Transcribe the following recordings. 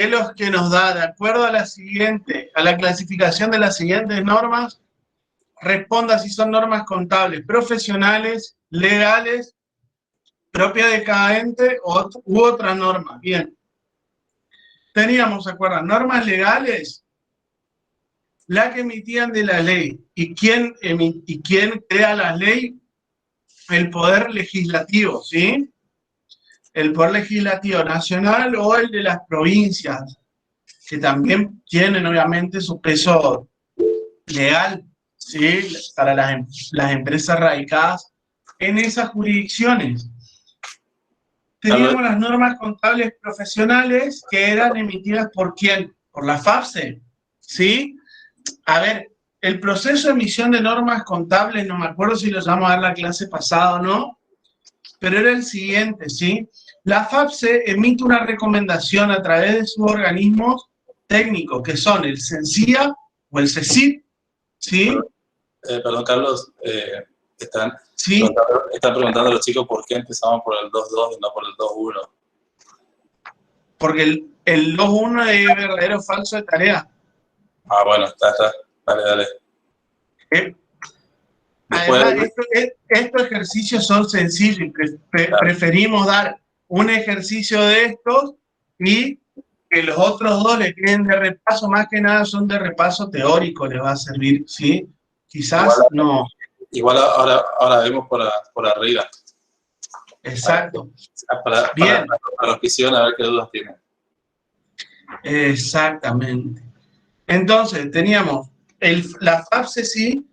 es lo que nos da, de acuerdo a la clasificación de las siguientes normas, responda si son normas contables, profesionales, legales, propias de cada ente u otras normas. Bien. Teníamos, ¿se acuerdan? Normas legales, la que emitían de la ley. ¿Y quién crea la ley? El Poder Legislativo, ¿sí? El Poder Legislativo Nacional o el de las provincias, que también tienen, obviamente, su peso legal, ¿sí? Para las empresas radicadas en esas jurisdicciones. Teníamos las normas contables profesionales que eran emitidas ¿por quién? Por la FAPSE, ¿sí? A ver, el proceso de emisión de normas contables, no me acuerdo si lo llamamos a dar la clase pasada o no, pero era el siguiente, ¿sí? La FAPSE emite una recomendación a través de sus organismos técnicos, que son el CENSIA o el CECIP, ¿sí? Perdón, Carlos, ¿sí? Están preguntando a los chicos por qué empezamos por el 2.2 y no por el 2.1. Porque el 2.1 es verdadero o falso de tarea. Ah, bueno, está. Dale. Además, estos ejercicios son sencillos y preferimos dar un ejercicio de estos y que los otros dos le queden de repaso, más que nada son de repaso teórico, les va a servir, ¿sí? Quizás igual, no. Igual ahora vemos por arriba. Exacto. Para los que hicieron, a ver qué dudas tienen. Exactamente. Entonces, teníamos la FAPSE, sí,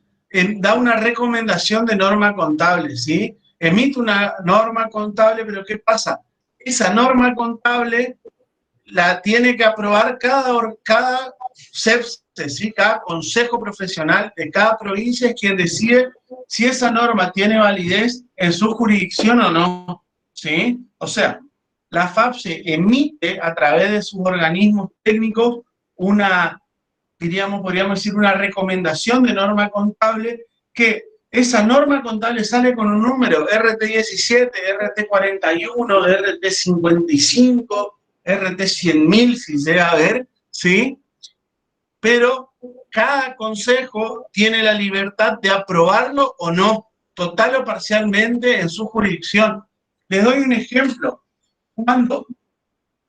da una recomendación de norma contable, ¿sí? Emite una norma contable, pero ¿qué pasa? Esa norma contable la tiene que aprobar cada CEPSE, ¿sí? Cada consejo profesional de cada provincia es quien decide si esa norma tiene validez en su jurisdicción o no, ¿sí? O sea, la FAPSE emite a través de sus organismos técnicos podríamos decir, una recomendación de norma contable, que esa norma contable sale con un número, RT17, RT41, RT55, RT100.000, si llega a ver, ¿sí? Pero cada consejo tiene la libertad de aprobarlo o no, total o parcialmente en su jurisdicción. Les doy un ejemplo. Cuando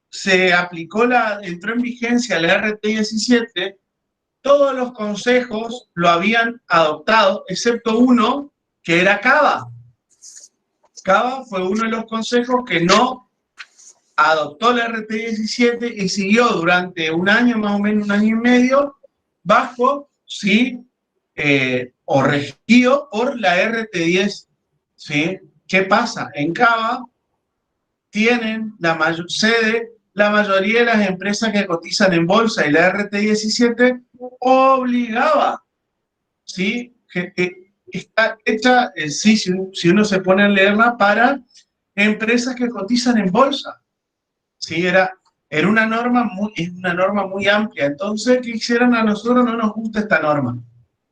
se entró en vigencia la RT17, todos los consejos lo habían adoptado, excepto uno, que era Cava. Cava fue uno de los consejos que no adoptó la RT17 y siguió durante un año, más o menos un año y medio, bajo, ¿sí? O regido por la RT10, ¿sí? ¿Qué pasa? En Cava tienen sede la mayoría de las empresas que cotizan en bolsa, y la RT17 obligaba, ¿sí? Está hecha, sí, si uno se pone a leerla, para empresas que cotizan en bolsa, ¿sí? Era una norma muy amplia. Entonces, ¿qué hicieron? A nosotros no nos gusta esta norma.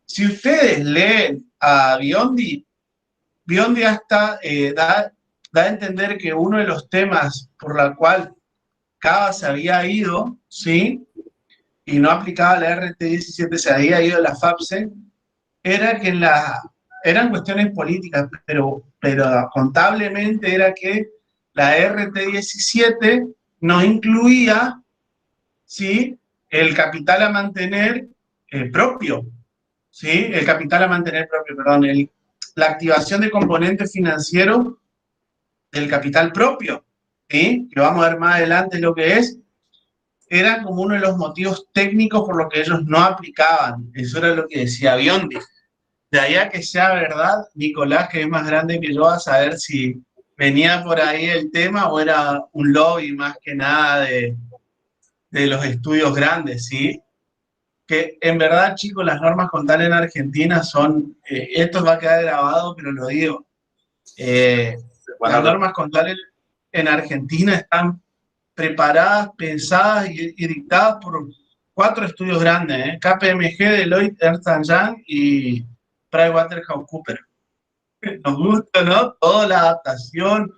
Si ustedes leen a Biondi hasta da a entender que uno de los temas por la cual Cava se había ido, ¿sí? Y no aplicaba la RT17, se había ido a la FAPSE, era que eran cuestiones políticas, pero contablemente era que la RT17 no incluía, ¿sí? El capital a mantener propio, ¿sí? El capital a mantener propio, perdón, la activación de componentes financieros del capital propio, ¿sí? Que vamos a ver más adelante lo que es. Era como uno de los motivos técnicos por los que ellos no aplicaban. Eso era lo que decía Biondi. De ahí a que sea verdad, Nicolás, que es más grande que yo, a saber si venía por ahí el tema o era un lobby más que nada de los estudios grandes, ¿sí? Que en verdad, chicos, las normas contables en Argentina son, esto va a quedar grabado, pero lo digo, las normas contables en Argentina están preparadas, pensadas y dictadas por 4 estudios grandes, KPMG, Deloitte, Ernst & Young y PricewaterhouseCoopers. Nos gusta, ¿no? Toda la adaptación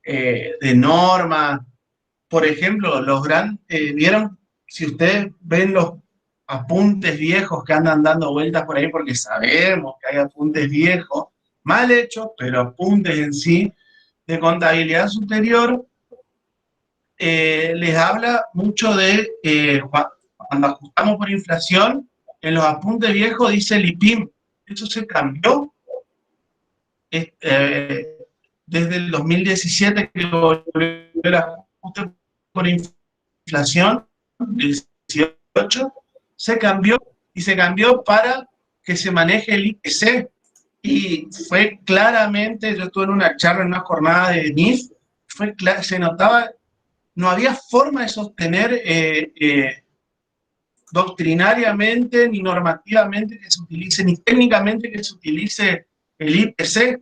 de normas, por ejemplo, ¿vieron? Si ustedes ven los apuntes viejos que andan dando vueltas por ahí, porque sabemos que hay apuntes viejos, mal hechos, pero apuntes en sí, de contabilidad superior, les habla mucho de cuando ajustamos por inflación, en los apuntes viejos dice el IPIM. Eso se cambió desde el 2017, que volvió el ajuste por inflación, 18, se cambió y se cambió para que se maneje el IPC. Y fue claramente, yo estuve en una charla, en una jornada de NIF, se notaba, no había forma de sostener doctrinariamente ni normativamente que se utilice, ni técnicamente que se utilice el IPC.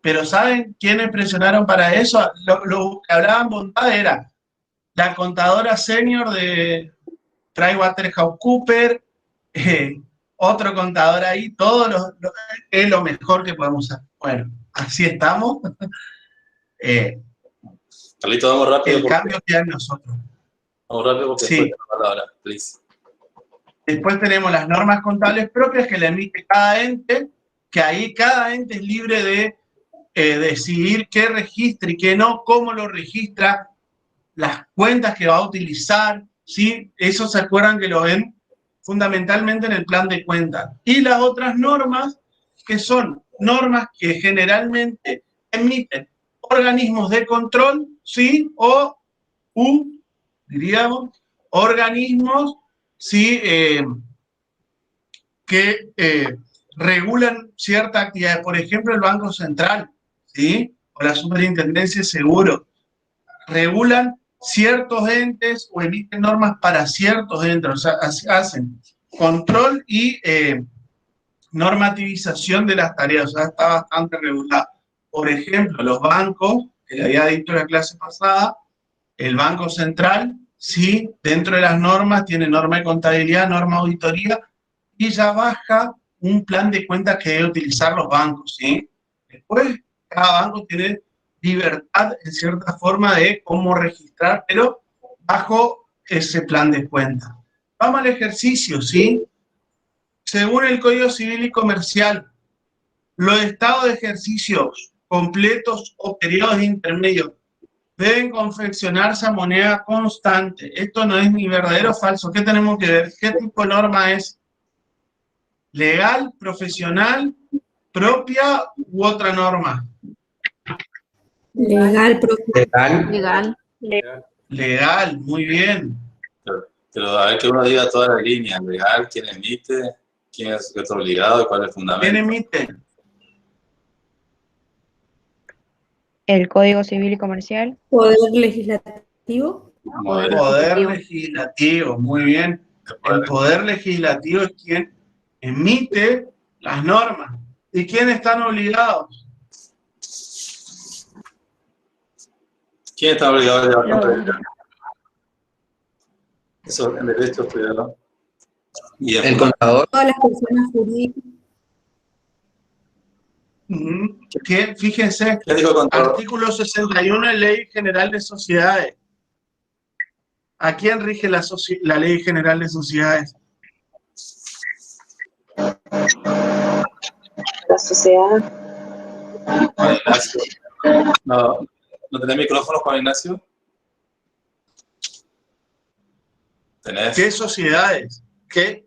Pero ¿saben quiénes presionaron para eso? Lo que hablaban bondad era la contadora senior de PricewaterhouseCoopers, otro contador ahí, es lo mejor que podemos hacer. Bueno, así estamos. Carlito, vamos rápido. El cambio que hay en nosotros. Vamos rápido porque sí. después la palabra, please. Después tenemos las normas contables propias que le emite cada ente, que ahí cada ente es libre de decidir qué registra y qué no, cómo lo registra, las cuentas que va a utilizar, ¿sí? Eso se acuerdan que lo ven fundamentalmente en el plan de cuentas. Y las otras normas, que son normas que generalmente emiten organismos de control, ¿sí? Diríamos, organismos, ¿sí? Que regulan cierta actividad. Por ejemplo, el Banco Central, ¿sí? O la Superintendencia de Seguros, regulan ciertos entes o emiten normas para ciertos entes, o sea, hacen control y normativización de las tareas, o sea, está bastante regulado. Por ejemplo, los bancos, que le había dicho en la clase pasada, el Banco Central, sí, dentro de las normas, tiene norma de contabilidad, norma de auditoría, y ya baja un plan de cuentas que debe utilizar los bancos, ¿sí? Después, cada banco tiene libertad, en cierta forma, de cómo registrar, pero bajo ese plan de cuentas. Vamos al ejercicio, ¿sí? Según el Código Civil y Comercial, los estados de ejercicio completos o periodos intermedios deben confeccionarse a moneda constante. Esto no es ni verdadero o falso. ¿Qué tenemos que ver? ¿Qué tipo de norma es? ¿Legal, profesional, propia u otra norma? Legal, profe. Legal. Legal, muy bien. Pero a ver que uno diga toda la línea, legal, quién emite, quién es sujeto obligado y cuál es el fundamento. ¿Quién emite? El Código Civil y Comercial. Poder legislativo. Poder legislativo, muy bien. El poder legislativo es quien emite las normas. ¿Y quiénes están obligados? ¿Quién está obligado a llevar contra? Eso en derecho estudiado. Y el contador. Todas las personas jurídicas. ¿Qué? Fíjense, ¿Qué dijo el contador? artículo 61 de Ley General de Sociedades. ¿A quién rige la Ley General de Sociedades? La sociedad. Juan Ignacio. ¿No tenés micrófono, Juan Ignacio? ¿Tenés? ¿Qué sociedades? ¿Qué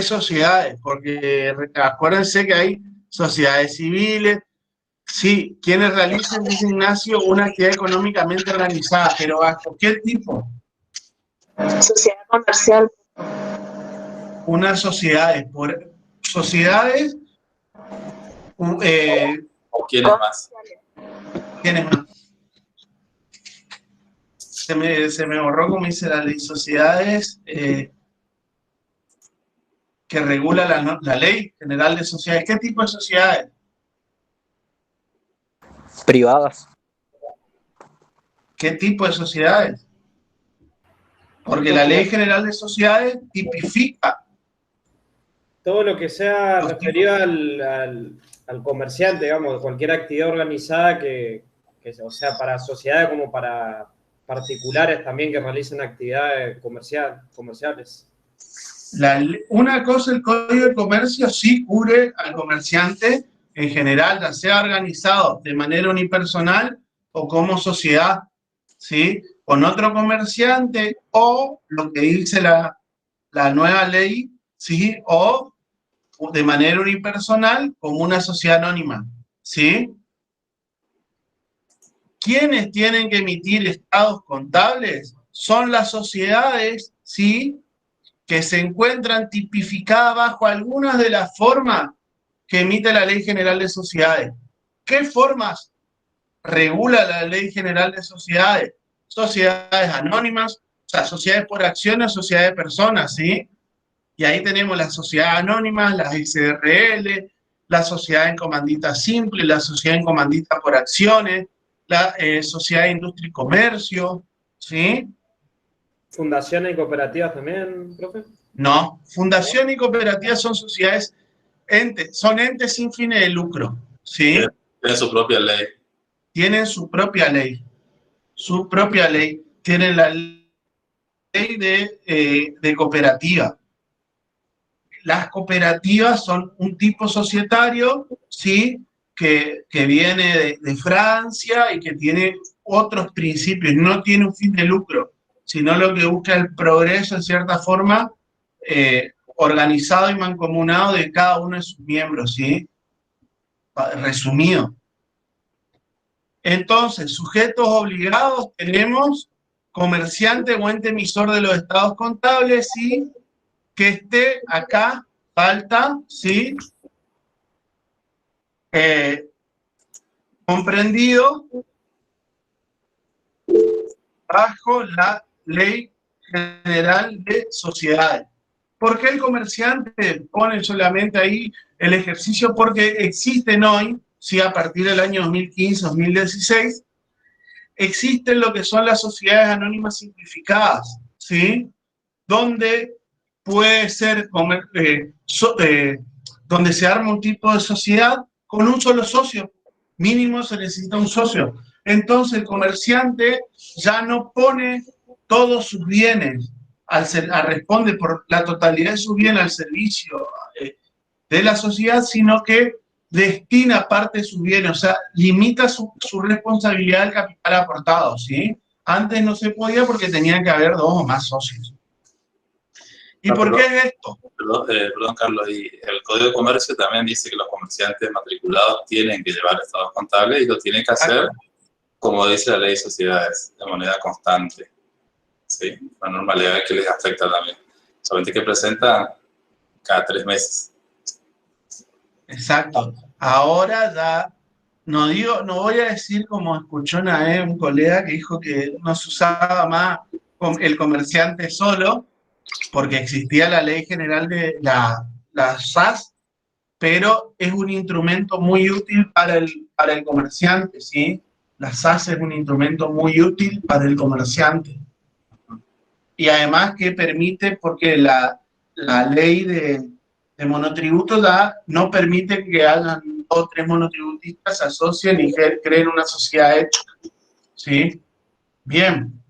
sociedades? Porque acuérdense que hay sociedades civiles, sí, quienes realicen, dice Ignacio, una actividad económicamente organizada, pero ¿bajo qué tipo? Sociedad comercial. Unas sociedades, ¿O quiénes más? ¿Quiénes más? Se me borró, como dice la ley, sociedades que regula la Ley General de Sociedades. ¿Qué tipo de sociedades? Privadas. ¿Qué tipo de sociedades? Porque la Ley General de Sociedades tipifica. Todo lo que sea referido al comerciante, digamos, cualquier actividad organizada que o sea, para sociedades como para particulares también que realicen actividades comerciales. Una cosa, el Código de Comercio sí cubre al comerciante en general, ya sea organizado de manera unipersonal o como sociedad, ¿sí? Con otro comerciante o lo que dice la nueva ley, ¿sí? O de manera unipersonal como una sociedad anónima, ¿sí? ¿Quiénes tienen que emitir estados contables? Son las sociedades, ¿sí?, que se encuentran tipificadas bajo algunas de las formas que emite la Ley General de Sociedades. ¿Qué formas regula la Ley General de Sociedades? Sociedades anónimas, o sea, sociedades por acciones, sociedades de personas, ¿sí? Y ahí tenemos las sociedades anónimas, las SRL, la sociedad en comandita simple, la sociedad en comandita por acciones, la sociedad de industria y comercio, ¿sí? ¿Fundaciones y cooperativas también, profe? No, fundación y cooperativas son sociedades, son entes sin fines de lucro, ¿sí? Tienen su propia ley. Tienen su propia ley, tienen la ley de cooperativa. Las cooperativas son un tipo societario, ¿sí?, que viene de Francia y que tiene otros principios, no tiene un fin de lucro, sino lo que busca el progreso, en cierta forma, organizado y mancomunado de cada uno de sus miembros, ¿sí? Resumido. Entonces, sujetos obligados tenemos comerciante o ente emisor de los estados contables, ¿sí?, que esté acá, falta, ¿sí?, comprendido bajo la Ley General de Sociedades. ¿Por qué el comerciante pone solamente ahí el ejercicio? Porque existen hoy, ¿sí?, a partir del año 2015-2016, existen lo que son las sociedades anónimas simplificadas, ¿sí?, donde puede ser, donde se arma un tipo de sociedad con un solo socio, mínimo se necesita un socio. Entonces el comerciante ya no pone todos sus bienes, responde por la totalidad de sus bienes al servicio de la sociedad, sino que destina parte de sus bienes, o sea, limita su responsabilidad al capital aportado, ¿sí? Antes no se podía porque tenía que haber 2 o más socios. ¿Y por qué es esto? Perdón, Carlos, y el Código de Comercio también dice que los comerciantes matriculados tienen que llevar estados contables y lo tienen que hacer, como dice la Ley de Sociedades, de moneda constante. ¿Sí? Una norma legal que les afecta también. Solamente que presentan cada 3 meses. Exacto. Ahora ya, no voy a decir como escuchó una vez un colega que dijo que no se usaba más el comerciante solo, porque existía la Ley General de la SAS, pero es un instrumento muy útil para el comerciante, ¿sí? La SAS es un instrumento muy útil para el comerciante. Y además que permite, porque la ley de monotributo no permite que hagan 2 o 3 monotributistas, se asocien y creen una sociedad hecha, ¿sí? Bien.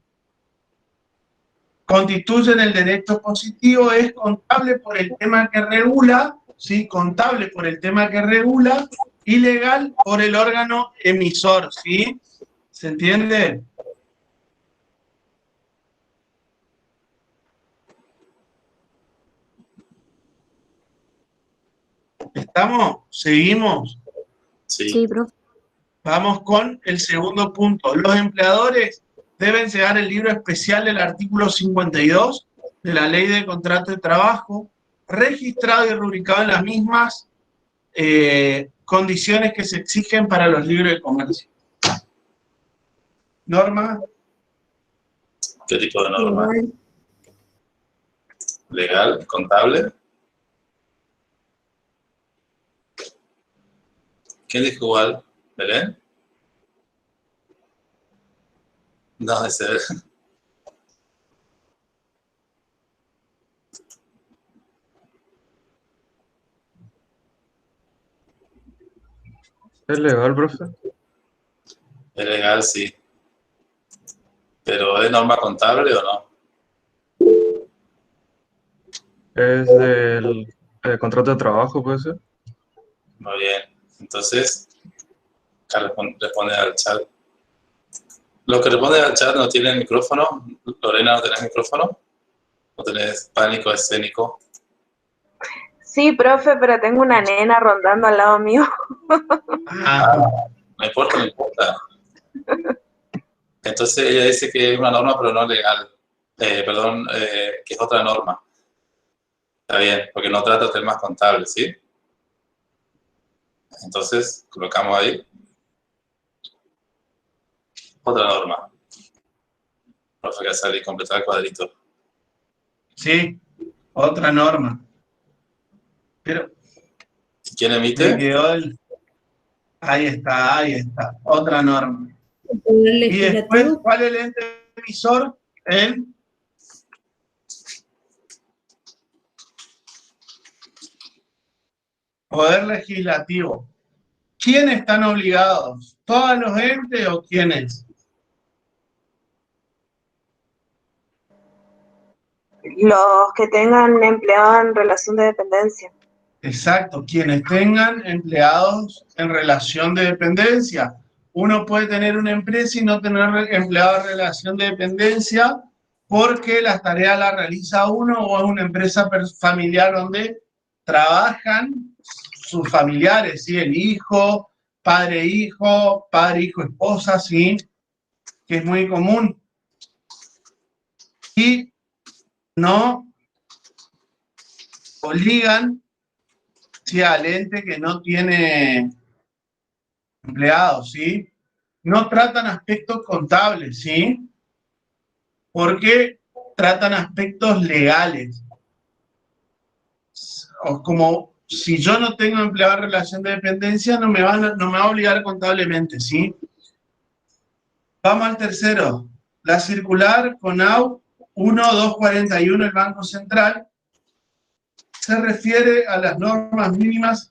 Constituyen el derecho positivo, es contable por el tema que regula, ¿sí? Contable por el tema que regula y legal por el órgano emisor, ¿sí? ¿Se entiende? ¿Estamos? ¿Seguimos? Sí. Sí, profe. Vamos con el segundo punto. Los empleadores deben llevar el libro especial del artículo 52 de la Ley de Contrato de Trabajo, registrado y rubricado en las mismas condiciones que se exigen para los libros de comercio. ¿Norma? ¿Qué tipo de norma? Igual. ¿Legal? ¿Contable? ¿Quién dijo igual? ¿Belén? No, ese... ¿Es legal, profe? Es legal, sí. ¿Pero es norma contable o no? Es del contrato de trabajo, puede ser. Muy bien. Entonces, acá responde al chat. Los que responden al chat no tienen micrófono. Lorena, ¿no tenés micrófono? ¿O tenés pánico escénico? Sí, profe, pero tengo una nena rondando al lado mío. No importa, no importa. Entonces ella dice que es una norma pero no legal. Perdón, que es otra norma. Está bien, porque no trata temas contables, ¿sí? Entonces, colocamos ahí. Otra norma. Profe, que sale y completar el cuadrito. Sí, otra norma. Pero ¿Quién me emite? quedó ahí está, otra norma. El Poder Y después, Legislativo. ¿cuál es el ente emisor? El Poder Legislativo. ¿Quiénes están obligados? ¿Todos los entes o quiénes? Los que tengan empleado en relación de dependencia. Exacto, quienes tengan empleados en relación de dependencia. Uno puede tener una empresa y no tener empleados en relación de dependencia porque las tareas las realiza uno o es una empresa familiar donde trabajan sus familiares, ¿sí? El hijo, padre-hijo, esposa, ¿sí? Que es muy común. Y no obligan, ¿sí? Al ente que no tiene empleados, ¿sí? No tratan aspectos contables, ¿sí? Porque tratan aspectos legales. O como si yo no tengo empleado en relación de dependencia, no me va a obligar contablemente, ¿sí? Vamos al tercero. La circular CONAU 1241 del Banco Central se refiere a las normas mínimas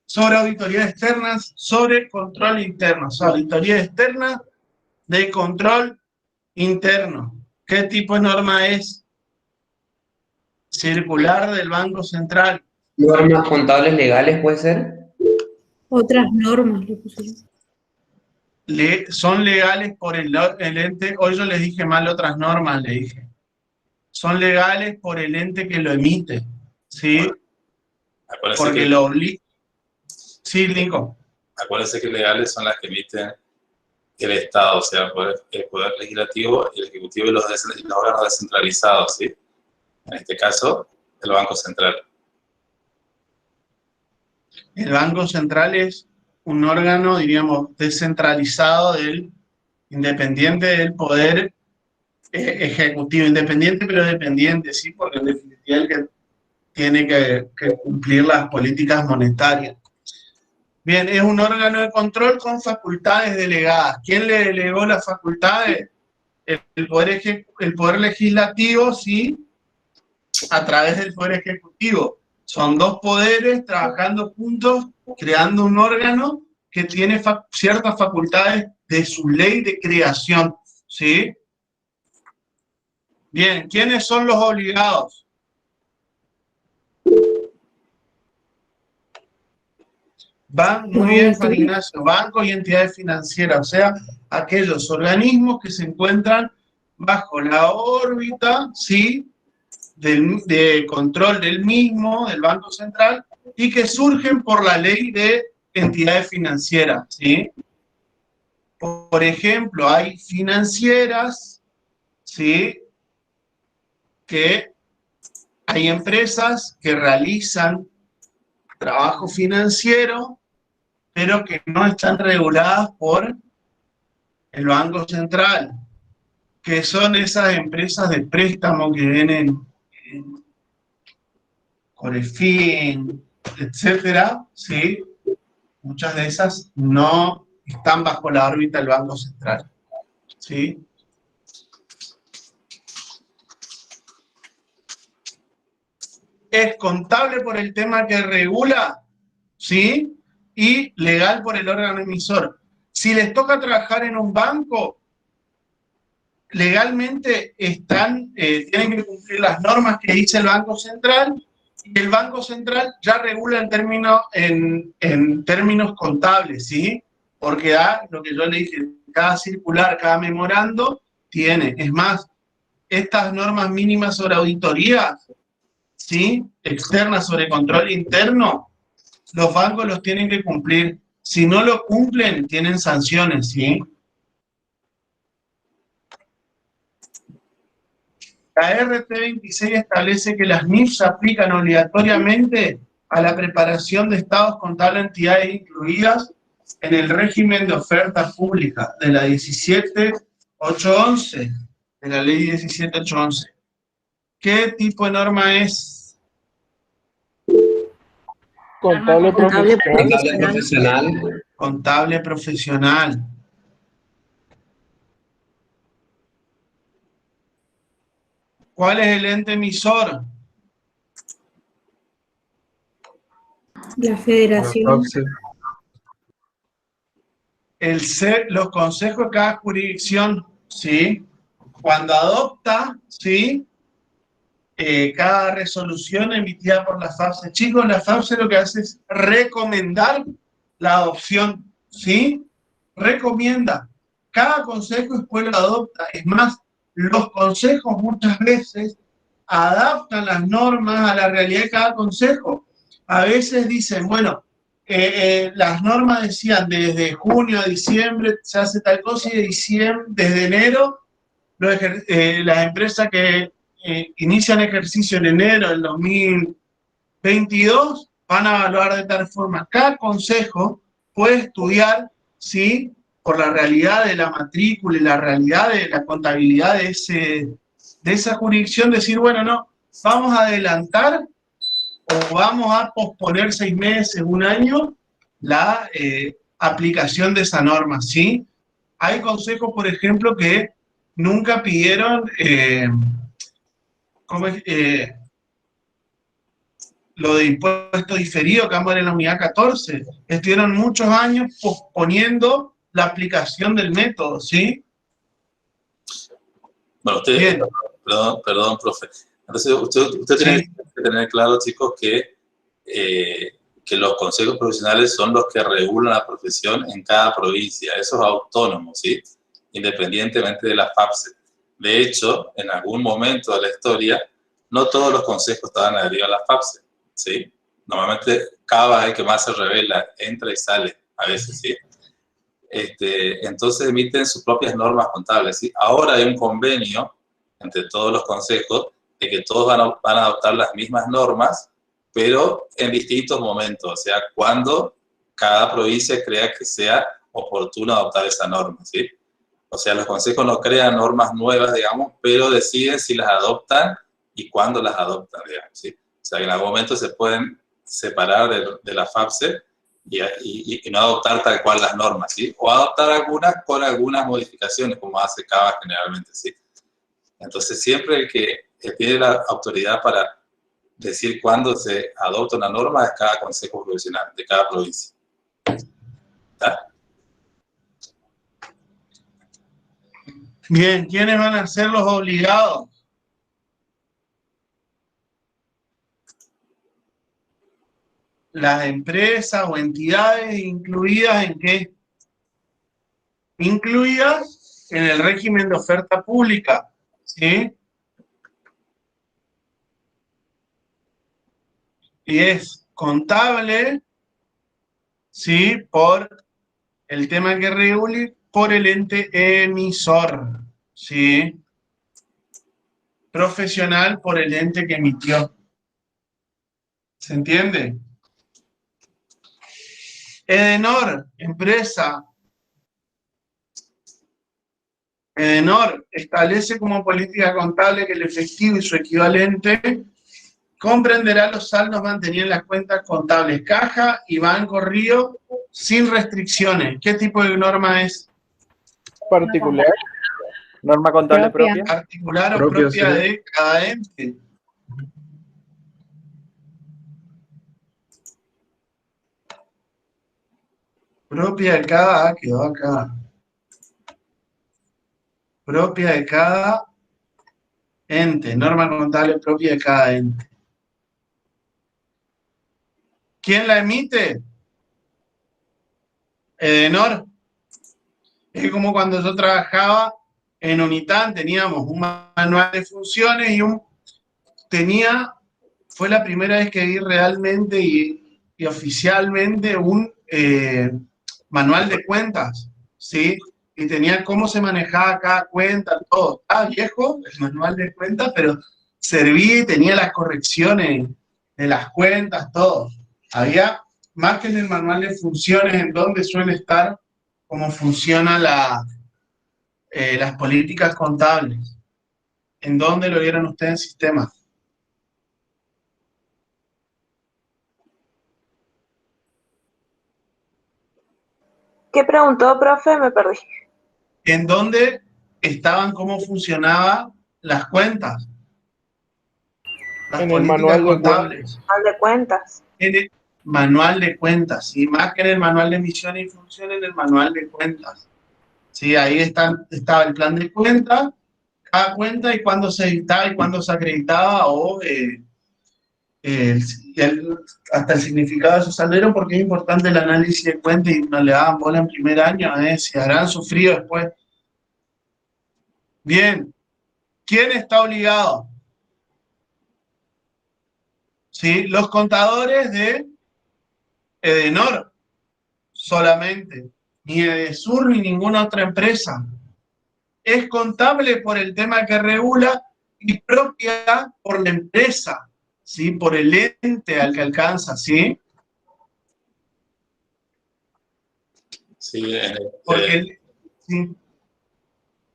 sobre auditorías externas, sobre control interno. Auditoría externa de control interno. ¿Qué tipo de norma es? Circular del Banco Central. Normas contables legales, ¿puede ser? Otras normas le pusieron. Son legales por el ente, hoy yo les dije mal otras normas, le dije. Son legales por el ente que lo emite, ¿sí? Porque lo obliga. Sí, Lincoln. Acuérdense que legales son las que emiten el Estado, o sea, el Poder Legislativo, el Ejecutivo y los órganos descentralizados, ¿sí? En este caso, el Banco Central. El Banco Central es un órgano, diríamos, descentralizado independiente del Poder Ejecutivo, independiente pero dependiente, ¿sí? Porque en definitiva el que tiene que cumplir las políticas monetarias. Bien, es un órgano de control con facultades delegadas. ¿Quién le delegó las facultades? El Poder Legislativo, ¿sí? A través del Poder Ejecutivo. Son dos poderes trabajando juntos, creando un órgano que tiene ciertas facultades de su ley de creación, ¿sí? Bien, ¿quiénes son los obligados? Muy bien, Juan Ignacio, bancos y entidades financieras, o sea, aquellos organismos que se encuentran bajo la órbita, ¿sí? De control del mismo, del Banco Central, y que surgen por la ley de entidades financieras, ¿sí? Por ejemplo, hay financieras, ¿sí? Que hay empresas que realizan trabajo financiero, pero que no están reguladas por el Banco Central, que son esas empresas de préstamo que vienen Corefin, etcétera, ¿sí? Muchas de esas no están bajo la órbita del Banco Central, ¿sí? Es contable por el tema que regula, ¿sí? Y legal por el órgano emisor. Si les toca trabajar en un banco, legalmente tienen que cumplir las normas que dice el Banco Central, y el Banco Central ya regula en términos contables, ¿sí? Porque da lo que yo le dije, cada circular, cada memorando tiene. Es más, estas normas mínimas sobre auditoría, ¿sí? Externas sobre control interno, los bancos los tienen que cumplir. Si no lo cumplen, tienen sanciones, ¿sí? La RT26 establece que las NIF se aplican obligatoriamente a la preparación de estados contables de entidades incluidas en el régimen de oferta pública de la 17811, de la ley 17811. ¿Qué tipo de norma es? Contable Contable Contable profesional. profesional. Contable profesional. ¿Cuál es el ente emisor? La federación. FAPSE. Los consejos de cada jurisdicción, ¿sí? Cuando adopta, ¿sí? Cada resolución emitida por la FAPSE. Chicos, la FAPSE lo que hace es recomendar la adopción, ¿sí? Recomienda. Cada consejo después lo adopta. Es más, los consejos muchas veces adaptan las normas a la realidad de cada consejo. A veces dicen, bueno, las normas decían desde junio a diciembre se hace tal cosa, y desde enero las empresas que inician ejercicio en enero del 2022 van a evaluar de tal forma. Cada consejo puede estudiar, ¿sí? Por la realidad de la matrícula y la realidad de la contabilidad de esa jurisdicción, decir, bueno, no, vamos a adelantar o vamos a posponer 6 meses, un año, la aplicación de esa norma, ¿sí? Hay consejos, por ejemplo, que nunca pidieron lo de impuesto diferido, que ambos en la unidad 14. Estuvieron muchos años posponiendo la aplicación del método, ¿sí? Bueno, usted, Bien. perdón, profe. Entonces, usted tiene Sí. que tener claro, chicos, que los consejos profesionales son los que regulan la profesión en cada provincia. Eso es autónomo, ¿sí? Independientemente de la FAPSE. De hecho, en algún momento de la historia, no todos los consejos estaban adheridos a la FAPSE, ¿sí? Normalmente, Cava es el que más se revela, entra y sale, a veces, ¿sí? Entonces emiten sus propias normas contables, ¿sí? Ahora hay un convenio entre todos los consejos de que todos van a adoptar las mismas normas, pero en distintos momentos, o sea, cuando cada provincia crea que sea oportuno adoptar esa norma, ¿sí? O sea, los consejos no crean normas nuevas, digamos, pero deciden si las adoptan y cuándo las adoptan, digamos, ¿sí? O sea, que en algún momento se pueden separar de la FAPSE y no adoptar tal cual las normas, ¿sí? O adoptar algunas con algunas modificaciones, como hace Cava generalmente, ¿sí? Entonces, siempre el que tiene la autoridad para decir cuándo se adopta una norma es cada consejo profesional de cada provincia. ¿Está? Bien, ¿quiénes van a ser los obligados? Las empresas o entidades incluidas ¿en qué? Incluidas en el régimen de oferta pública, ¿sí? Y es contable, ¿sí? Por el tema que regule, por el ente emisor, ¿sí? Profesional por el ente que emitió. ¿Se entiende? Edenor, empresa. Edenor establece como política contable que el efectivo y su equivalente comprenderá los saldos mantenidos en las cuentas contables Caja y Banco Río sin restricciones. ¿Qué tipo de norma es? Particular. Norma contable propia. Particular o Propia, propia sí. de cada ente. Propia de cada, quedó acá. propia de cada ente, norma contable propia de cada ente. ¿Quién la emite? Edenor. Es como cuando yo trabajaba en Unitan, teníamos un manual de funciones y fue la primera vez que vi realmente y oficialmente un manual de cuentas, ¿sí? Y tenía cómo se manejaba cada cuenta, todo. Estaba viejo el manual de cuentas, pero servía y tenía las correcciones de las cuentas, todo. Había, más que en el manual de funciones, en donde suele estar cómo funcionan las políticas contables. ¿En dónde lo vieron ustedes en sistema? ¿Qué preguntó, profe? Me perdí. ¿En dónde estaban cómo funcionaban las cuentas? Las En el políticas manual de contables. Manual de cuentas. En el manual de cuentas, y más que en el manual de emisiones y funciones, en el manual de cuentas. Sí, ahí estaba el plan de cuenta, cada cuenta y cuándo se editaba y cuándo se acreditaba, o hasta el significado de su saldero, porque es importante el análisis de cuenta y no le daban bola en primer año, si habrán sufrido después. Bien, ¿quién está obligado? ¿Sí? Los contadores de Edenor solamente, ni Edesur ni ninguna otra empresa. Es contable por el tema que regula y propia por la empresa, ¿sí? Por el ente al que alcanza, ¿sí? Sí, Porque sí. en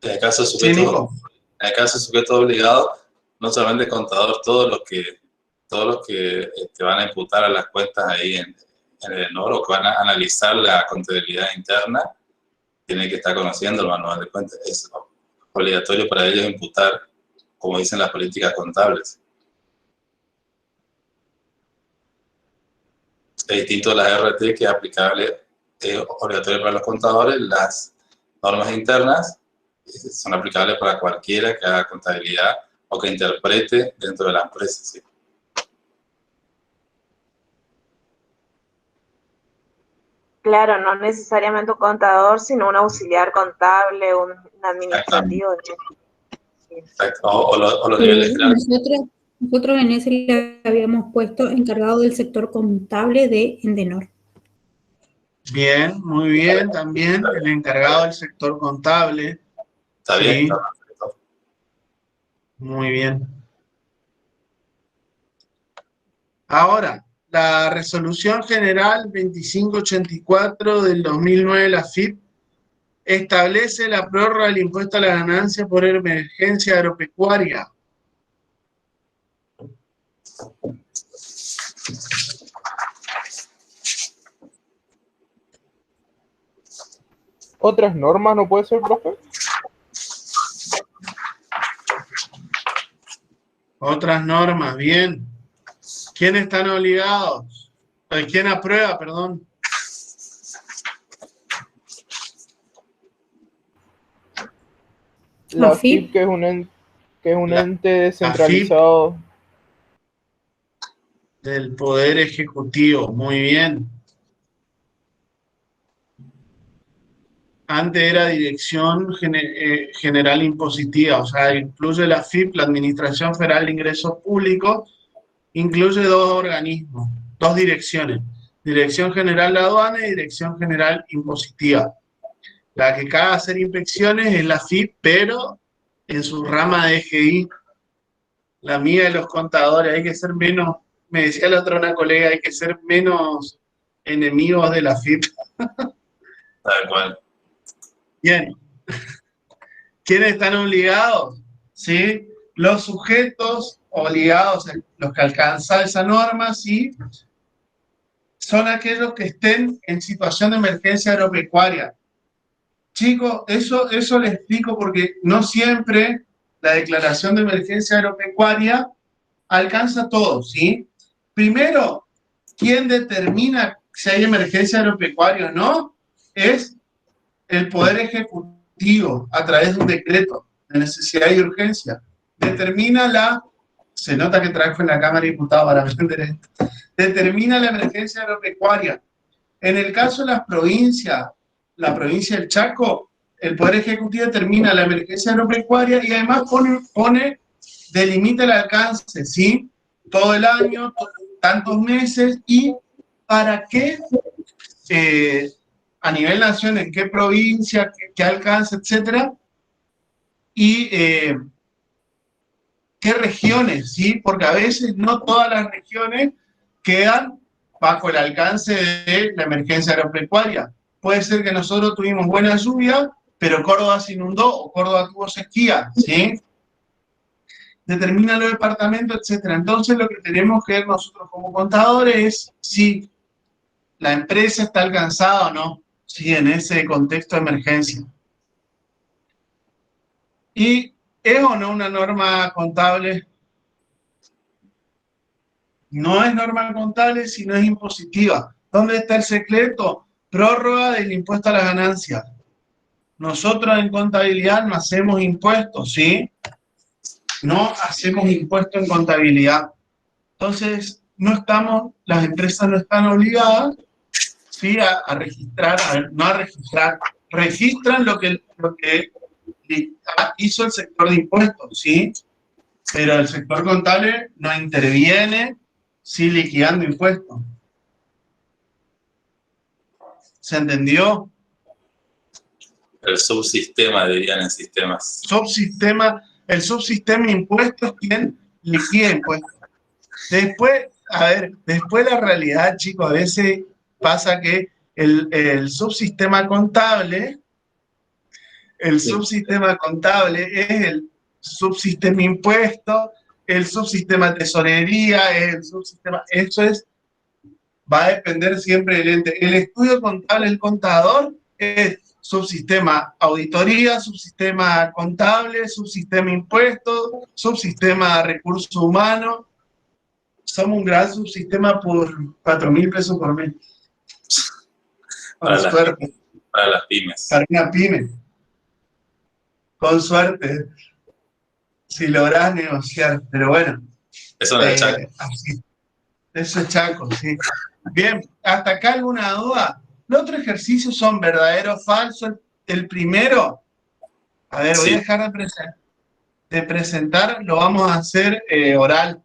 el caso de Sí, sujeto, Nico. en el caso de sujeto obligado, no solamente el contador, todos los que van a imputar a las cuentas ahí en Edenor o que van a analizar la contabilidad interna, tienen que estar conociendo el manual de cuentas. Es obligatorio para ellos imputar, como dicen las políticas contables. Es distinto a las RT, que es aplicable, es obligatorio para los contadores. Las normas internas son aplicables para cualquiera que haga contabilidad o que interprete dentro de la empresa. ¿Sí? Claro, no necesariamente un contador, sino un auxiliar contable, un administrativo. Exacto. O los niveles finales. Nosotros en ese le habíamos puesto encargado del sector contable de Endenor. Bien, muy bien, también el encargado del sector contable. Está Sí. bien. Muy bien. Ahora, la Resolución General 2584 del 2009, la FIP, establece la prórroga del impuesto a la ganancia por emergencia agropecuaria. ¿Otras normas no puede ser, profe? Otras normas, bien. ¿Quiénes están obligados? ¿Quién aprueba, perdón? La AFIP. FIP, que es un ente descentralizado. Del Poder Ejecutivo, muy bien. Antes era Dirección General Impositiva, o sea, incluye la FIP, la Administración Federal de Ingresos Públicos, incluye dos organismos, dos direcciones, Dirección General de Aduana y Dirección General Impositiva. La que cabe hacer inspecciones es la FIP, pero en su rama de EGI, la amiga de los contadores, hay que ser menos, me decía la otra una colega, hay que ser menos enemigos de la FIP. Tal cual. Bien. ¿Quiénes están obligados? ¿Sí? Los sujetos obligados, los que alcanzan esa norma, ¿sí? Son aquellos que estén en situación de emergencia agropecuaria. Chicos, eso les explico porque no siempre la declaración de emergencia agropecuaria alcanza a todos, ¿sí? Primero, ¿quién determina si hay emergencia agropecuaria o no? Es el Poder Ejecutivo Ejecutivo, a través de un decreto de necesidad y urgencia, determina se nota que trabajo en la Cámara de Diputados para aprender esto, determina la emergencia agropecuaria. En el caso de las provincias, la provincia del Chaco, el Poder Ejecutivo determina la emergencia agropecuaria y además delimita el alcance, ¿sí? Todo el año, tantos meses, y para qué, a nivel nacional, en qué provincia, qué alcance, etcétera, y qué regiones, ¿sí? Porque a veces no todas las regiones quedan bajo el alcance de la emergencia agropecuaria. Puede ser que nosotros tuvimos buena lluvia, pero Córdoba se inundó o Córdoba tuvo sequía, ¿sí? Determina los departamentos, etcétera. Entonces lo que tenemos que ver nosotros como contadores es si la empresa está alcanzada o no, ¿sí? En ese contexto de emergencia. ¿Y es o no una norma contable? No es norma contable si no es impositiva. ¿Dónde está el secreto? Prórroga del impuesto a las ganancias. Nosotros en contabilidad no hacemos impuestos, ¿sí? No hacemos impuestos en contabilidad. Entonces, las empresas no están obligadas, ¿sí? a registrar, registran lo que hizo el sector de impuestos, ¿sí? Pero el sector contable no interviene, sí, liquidando impuestos. ¿Se entendió? El subsistema, dirían en sistemas. El subsistema de impuestos, ¿quién liquida impuestos? Después la realidad, chicos, a veces pasa que el subsistema contable es el subsistema impuesto, el subsistema tesorería, va a depender siempre del ente. El estudio contable, el contador, es subsistema auditoría, subsistema contable, subsistema impuestos, subsistema recursos humanos. Somos un gran subsistema por 4.000 pesos por mes. Con suerte. Para las pymes. Para una pyme. Con suerte. Si lográs negociar. Pero bueno. Eso es Chaco. Así. Eso es Chaco, sí. Bien, ¿hasta acá alguna duda? Los otros ejercicios son verdadero o falso. El primero, a ver, voy a dejar de presentar, lo vamos a hacer oral.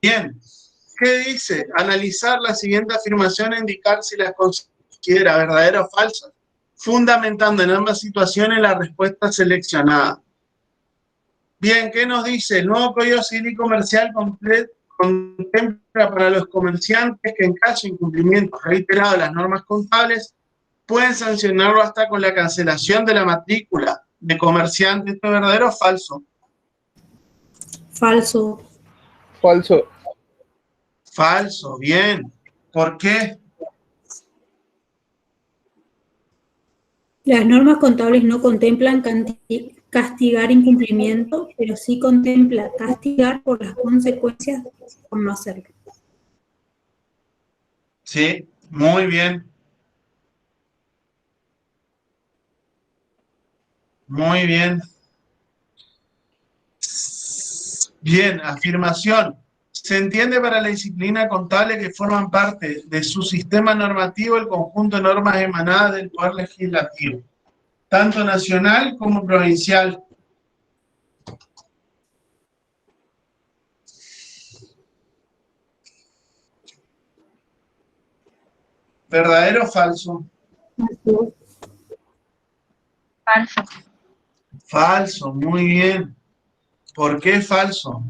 Bien, ¿qué dice? Analizar la siguiente afirmación e indicar si las considera verdadera o falsa, fundamentando en ambas situaciones la respuesta seleccionada. Bien, ¿qué nos dice? El nuevo Código Civil y Comercial contempla para los comerciantes que en caso de incumplimiento reiterado de las normas contables pueden sancionarlo hasta con la cancelación de la matrícula de comerciante. ¿Esto es verdadero o falso? Falso. Falso. Falso, bien. ¿Por qué? Las normas contables no contemplan castigar incumplimiento, pero sí contempla castigar por las consecuencias por no hacerlo. Sí, muy bien. Muy bien. Bien, afirmación. Se entiende para la disciplina contable que forman parte de su sistema normativo el conjunto de normas emanadas del Poder Legislativo, tanto nacional como provincial. ¿Verdadero o falso? Falso. Falso, muy bien. ¿Por qué falso?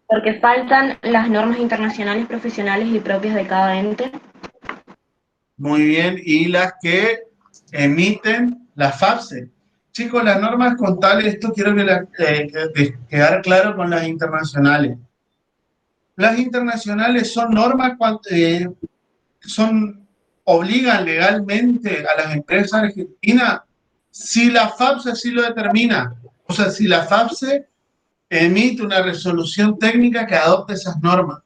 Porque faltan las normas internacionales, profesionales y propias de cada ente. Muy bien, y las que emiten la FAPSE. Chicos, las normas contables, esto quiero quedar claro con las internacionales. Las internacionales son normas obligan legalmente a las empresas argentinas si la FAPSE así lo determina. O sea, si la FAPSE emite una resolución técnica que adopte esas normas.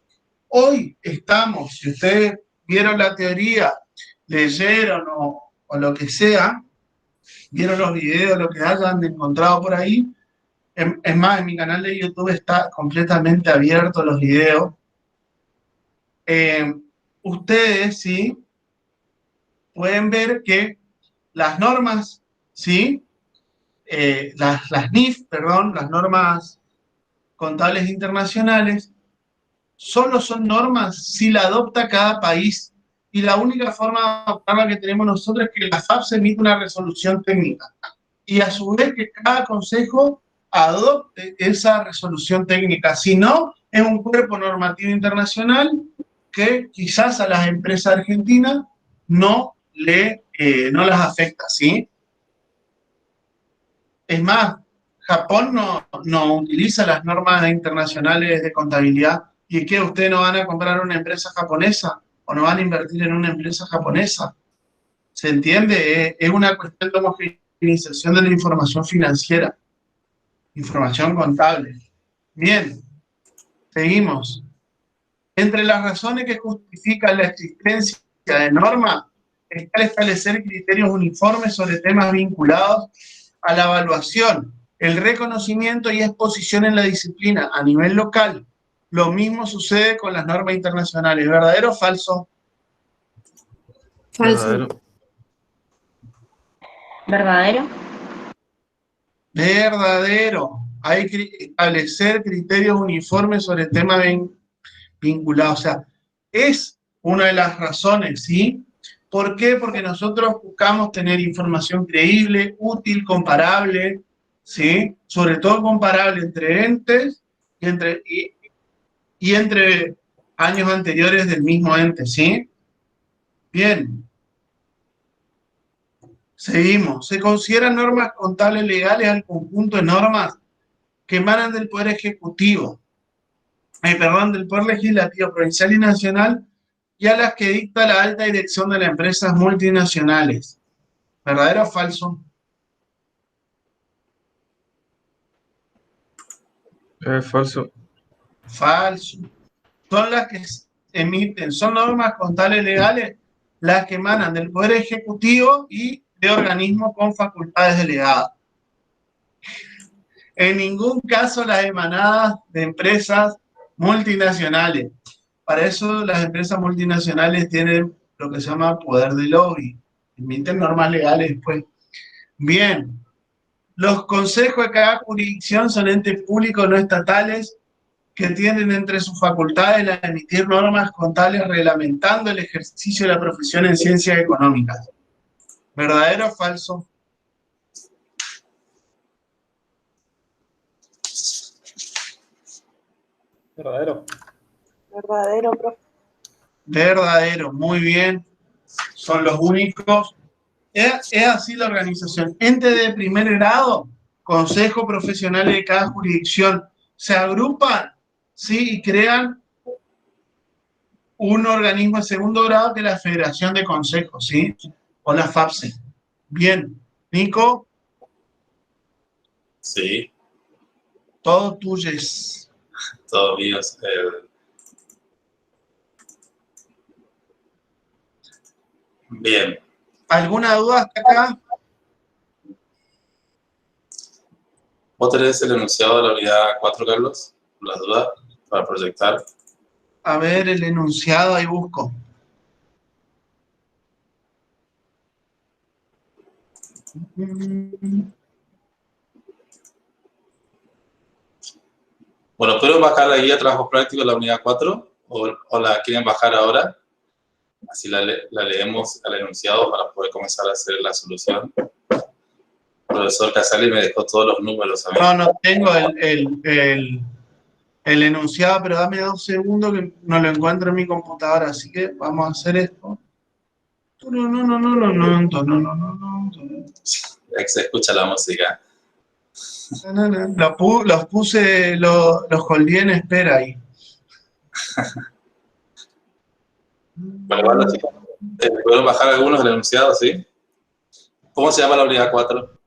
Hoy estamos, si ustedes vieron la teoría, leyeron o o lo que sea, vieron los videos, lo que hayan encontrado por ahí. Es más, en mi canal de YouTube está completamente abierto los videos. Ustedes, ¿sí? Pueden ver que las normas, ¿sí? Las NIF, perdón, las normas contables internacionales, solo son normas si la adopta cada país. Y la única forma de adoptarla que tenemos nosotros es que la FAPS emite una resolución técnica. Y a su vez que cada consejo adopte esa resolución técnica. Si no, es un cuerpo normativo internacional que quizás a las empresas argentinas no las afecta, ¿sí? Es más, Japón no utiliza las normas internacionales de contabilidad. ¿Y qué? ¿Ustedes no van a comprar una empresa japonesa? ¿O no van a invertir en una empresa japonesa? ¿Se entiende? Es una cuestión de homogeneización de la información financiera. Información contable. Bien, seguimos. Entre las razones que justifican la existencia de normas está el establecer criterios uniformes sobre temas vinculados a la evaluación, el reconocimiento y exposición en la disciplina a nivel local. Lo mismo sucede con las normas internacionales. ¿Verdadero o falso? Falso. ¿Verdadero? Verdadero. Hay que establecer criterios uniformes sobre temas vinculados. O sea, es una de las razones, ¿sí? ¿Por qué? Porque nosotros buscamos tener información creíble, útil, comparable, ¿sí? Sobre todo comparable entre entes y entre años anteriores del mismo ente, ¿sí? Bien. Seguimos. Se consideran normas contables legales al conjunto de normas que emanan del Poder Ejecutivo, del Poder Legislativo, Provincial y Nacional, y a las que dicta la alta dirección de las empresas multinacionales. ¿Verdadero o falso? Falso. Falso. Son las que emiten, son normas contables legales las que emanan del Poder Ejecutivo y de organismos con facultades delegadas. En ningún caso las emanadas de empresas multinacionales. Para eso las empresas multinacionales tienen lo que se llama poder de lobby. Emiten normas legales después. Bien. Los consejos de cada jurisdicción son entes públicos no estatales que tienen entre sus facultades la de emitir normas contables reglamentando el ejercicio de la profesión en ciencias económicas. ¿Verdadero o falso? Verdadero. Verdadero, profe. Verdadero, muy bien. Son los únicos. Es así la organización. Ente de primer grado, consejo profesional de cada jurisdicción, se agrupan, ¿sí? Y crean un organismo de segundo grado que es la Federación de Consejos, ¿sí? O la FAPSE. Bien. Nico. Sí. Todo tuyos. Todo mío. Bien. ¿Alguna duda hasta acá? ¿Vos tenés el enunciado de la unidad 4, Carlos? ¿Las dudas para proyectar? A ver, el enunciado, ahí busco. Bueno, ¿pueden bajar la guía de trabajo práctico de la unidad 4? ¿O la quieren bajar ahora? Así la leemos al enunciado para poder comenzar a hacer la solución. El profesor Casali me dejó todos los números a mí. No tengo el enunciado, pero dame 2 segundos que no lo encuentro en mi computadora, así que vamos a hacer esto. Se escucha la música. Los puse, los holdeé en espera ahí. Bueno, chicos, ¿pueden bajar algunos del enunciado, sí? ¿Cómo se llama la unidad 4?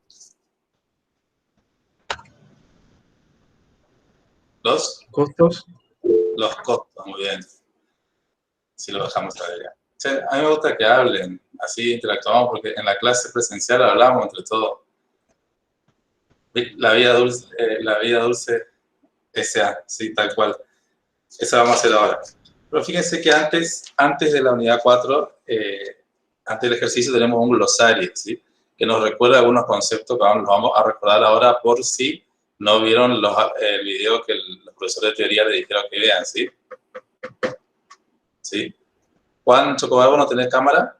¿Los? Costos. Los costos, muy bien. Si lo bajamos a ella. A mí me gusta que hablen. así interactuamos, porque en la clase presencial hablamos entre todos. La vida dulce S.A., sí, tal cual. Esa vamos a hacer ahora. Pero fíjense que antes de la unidad 4, antes del ejercicio tenemos un glosario, ¿sí? Que nos recuerda algunos conceptos que los vamos a recordar ahora por si no vieron el video que los profesores de teoría les dijeron que vean, ¿sí? ¿Sí? Juan Chocobarbo, ¿no tenés cámara?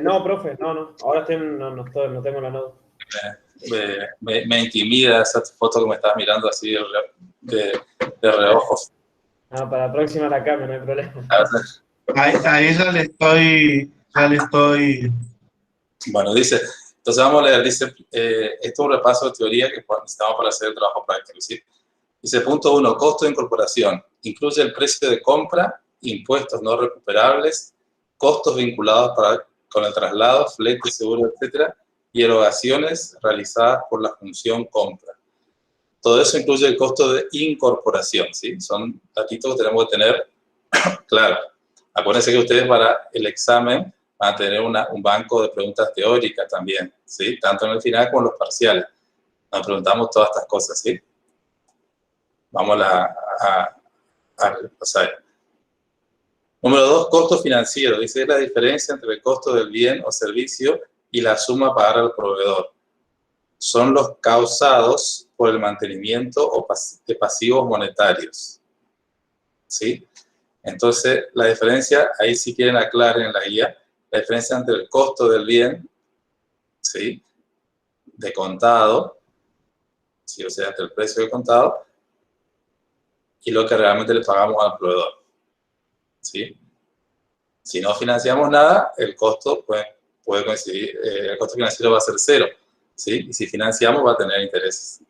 No, profe, no. Ahora no tengo la nota. Me intimida esa foto que me estás mirando así de reojos. Para la próxima la cambio, no hay problema. Ahí ya le estoy... Bueno, dice, entonces vamos a leer, dice, esto es un repaso de teoría que necesitamos para hacer el trabajo práctico, ¿sí? Dice, punto 1, costo de incorporación. Incluye el precio de compra, impuestos no recuperables, costos vinculados con el traslado, flete, seguro, etcétera, y erogaciones realizadas por la función compra. Todo eso incluye el costo de incorporación, ¿sí? Son datitos que tenemos que tener claro. Acuérdense que ustedes para el examen van a tener un banco de preguntas teóricas también, ¿sí? Tanto en el final como en los parciales. Nos preguntamos todas estas cosas, ¿sí? Vamos a repasar. Número 2, costo financiero. Dice, es la diferencia entre el costo del bien o servicio y la suma a pagar al proveedor. Son los causados por el mantenimiento de pasivos monetarios. ¿Sí? Entonces, la diferencia, ahí si quieren aclaren en la guía, la diferencia entre el costo del bien, ¿sí? De contado, ¿sí? O sea, entre el precio de contado y lo que realmente le pagamos al proveedor. ¿Sí? Si no financiamos nada, el costo puede coincidir, el costo financiero va a ser 0, ¿sí? Y si financiamos va a tener intereses.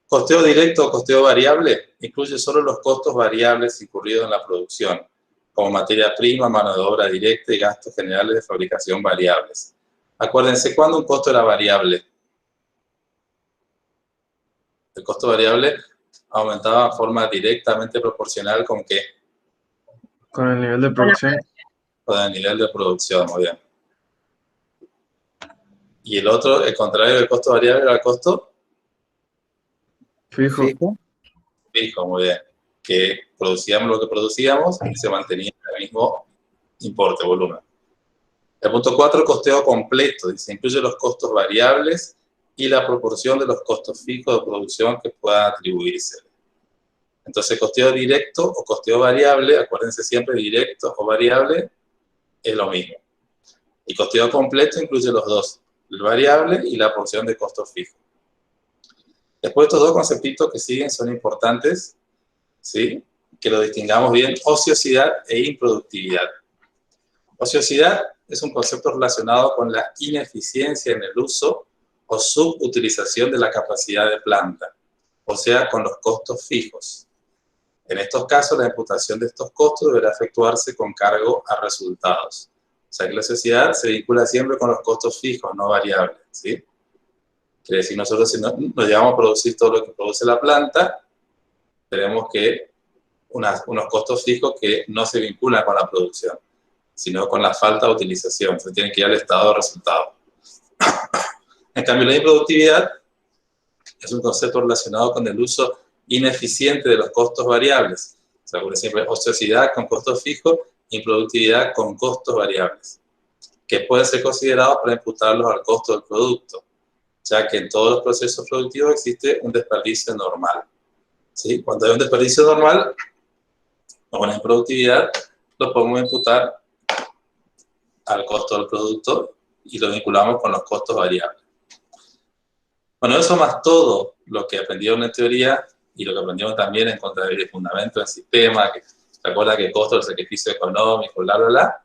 Costeo directo o costeo variable incluye solo los costos variables incurridos en la producción, como materia prima, mano de obra directa y gastos generales de fabricación variables. Acuérdense, ¿cuándo un costo era variable? El costo variable aumentaba de forma directamente proporcional ¿con qué? Con el nivel de producción. Con el nivel de producción, muy bien. Y el otro, el contrario del costo variable, era el costo Fijo. fijo, muy bien. Que producíamos lo que producíamos y se mantenía el mismo importe, volumen. El punto 4, costeo completo. Dice, incluye los costos variables y la proporción de los costos fijos de producción que puedan atribuirse. Entonces, costeo directo o costeo variable, acuérdense siempre, directo o variable, es lo mismo. Y costeo completo incluye los dos, el variable y la porción de costos fijos. Después, estos dos conceptitos que siguen son importantes, ¿sí? Que lo distingamos bien, ociosidad e improductividad. Ociosidad es un concepto relacionado con la ineficiencia en el uso o subutilización de la capacidad de planta, o sea, con los costos fijos. En estos casos, la imputación de estos costos deberá efectuarse con cargo a resultados. O sea, que la ociosidad se vincula siempre con los costos fijos, no variables, ¿sí? Quiere decir, nosotros si nos llevamos a producir todo lo que produce la planta, tenemos que unos costos fijos que no se vinculan con la producción, sino con la falta de utilización. Se tiene que ir al estado de resultado. En cambio, la improductividad es un concepto relacionado con el uso ineficiente de los costos variables. O sea, por ejemplo, ociosidad con costos fijos, improductividad con costos variables, que pueden ser considerados para imputarlos al costo del producto, ya que en todos los procesos productivos existe un desperdicio normal. ¿Sí? Cuando hay un desperdicio normal, o una improductividad, lo podemos imputar al costo del producto y lo vinculamos con los costos variables. Bueno, eso más todo lo que aprendieron en teoría y lo que aprendieron también en contabilidad de fundamento en sistema, que se acuerda que el costo del sacrificio económico, bla, bla, bla.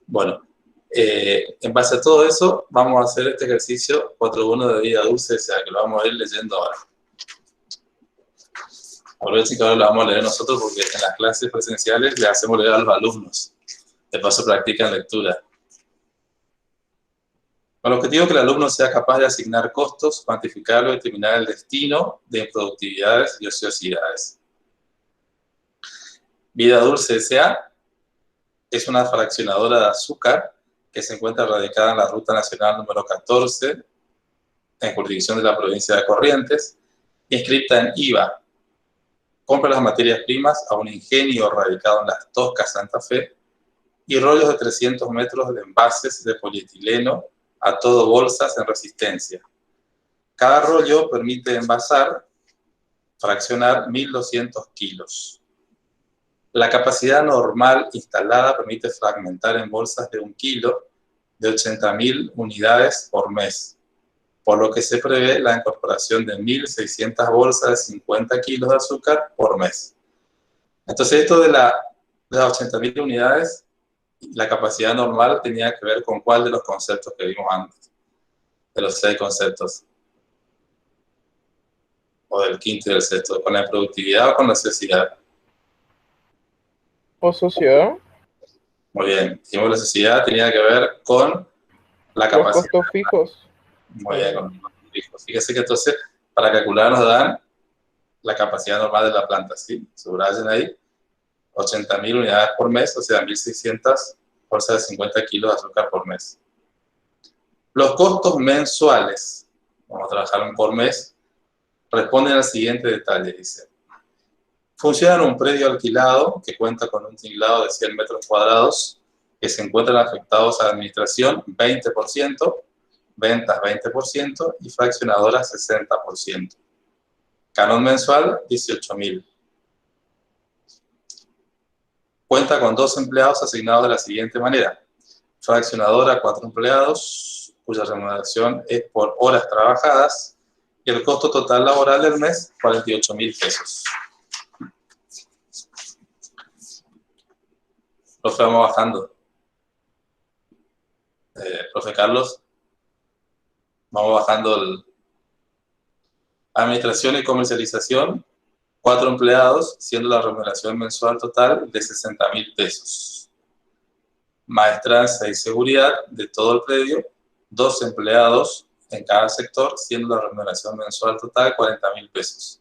Bueno, en base a todo eso, vamos a hacer este ejercicio 4.1 de vida dulce, o sea, que lo vamos a ir leyendo ahora. Aprovechen que ahora lo vamos a leer nosotros porque en las clases presenciales le hacemos leer a los alumnos. De paso practican lectura. Con el objetivo que el alumno sea capaz de asignar costos, cuantificarlo y determinar el destino de improductividades y ociosidades. Vida Dulce S.A. es una fraccionadora de azúcar que se encuentra radicada en la Ruta Nacional número 14, en jurisdicción de la provincia de Corrientes, inscripta en IVA. Compra las materias primas a un ingenio radicado en Las Toscas, Santa Fe, y rollos de 300 metros de envases de polietileno a todo bolsas en resistencia. Cada rollo permite envasar, fraccionar 1.200 kilos. La capacidad normal instalada permite fragmentar en bolsas de 1 kilo de 80.000 unidades por mes, por lo que se prevé la incorporación de 1.600 bolsas de 50 kilos de azúcar por mes. Entonces esto de las 80.000 unidades, la capacidad normal tenía que ver con cuál de los conceptos que vimos antes, de los 6 conceptos, o del quinto y del sexto, con la productividad o con la sociedad. ¿O sociedad? Muy bien, dijimos la sociedad tenía que ver con la capacidad. Los costos fijos. Muy bien, con los costos fijos. Fíjese que entonces, para calcular nos dan la capacidad normal de la planta, ¿sí? Subrayen ahí, 80.000 unidades por mes, o sea, 1.600 bolsas de 50 kilos de azúcar por mes. Los costos mensuales, vamos a trabajar por mes, responden al siguiente detalle, dice. Funciona en un predio alquilado que cuenta con un tinglado de 100 metros cuadrados que se encuentran afectados a administración 20%, ventas 20% y fraccionadoras 60%. Canon mensual 18.000. Cuenta con 2 empleados asignados de la siguiente manera. Fraccionadora 4 empleados, cuya remuneración es por horas trabajadas, y el costo total laboral del mes, 48.000 pesos. Profe, vamos bajando. Profe Carlos, vamos bajando el... Administración y comercialización, 4 empleados, siendo la remuneración mensual total de 60.000 pesos. Maestranza y seguridad de todo el predio, 2 empleados en cada sector, siendo la remuneración mensual total 40.000 pesos.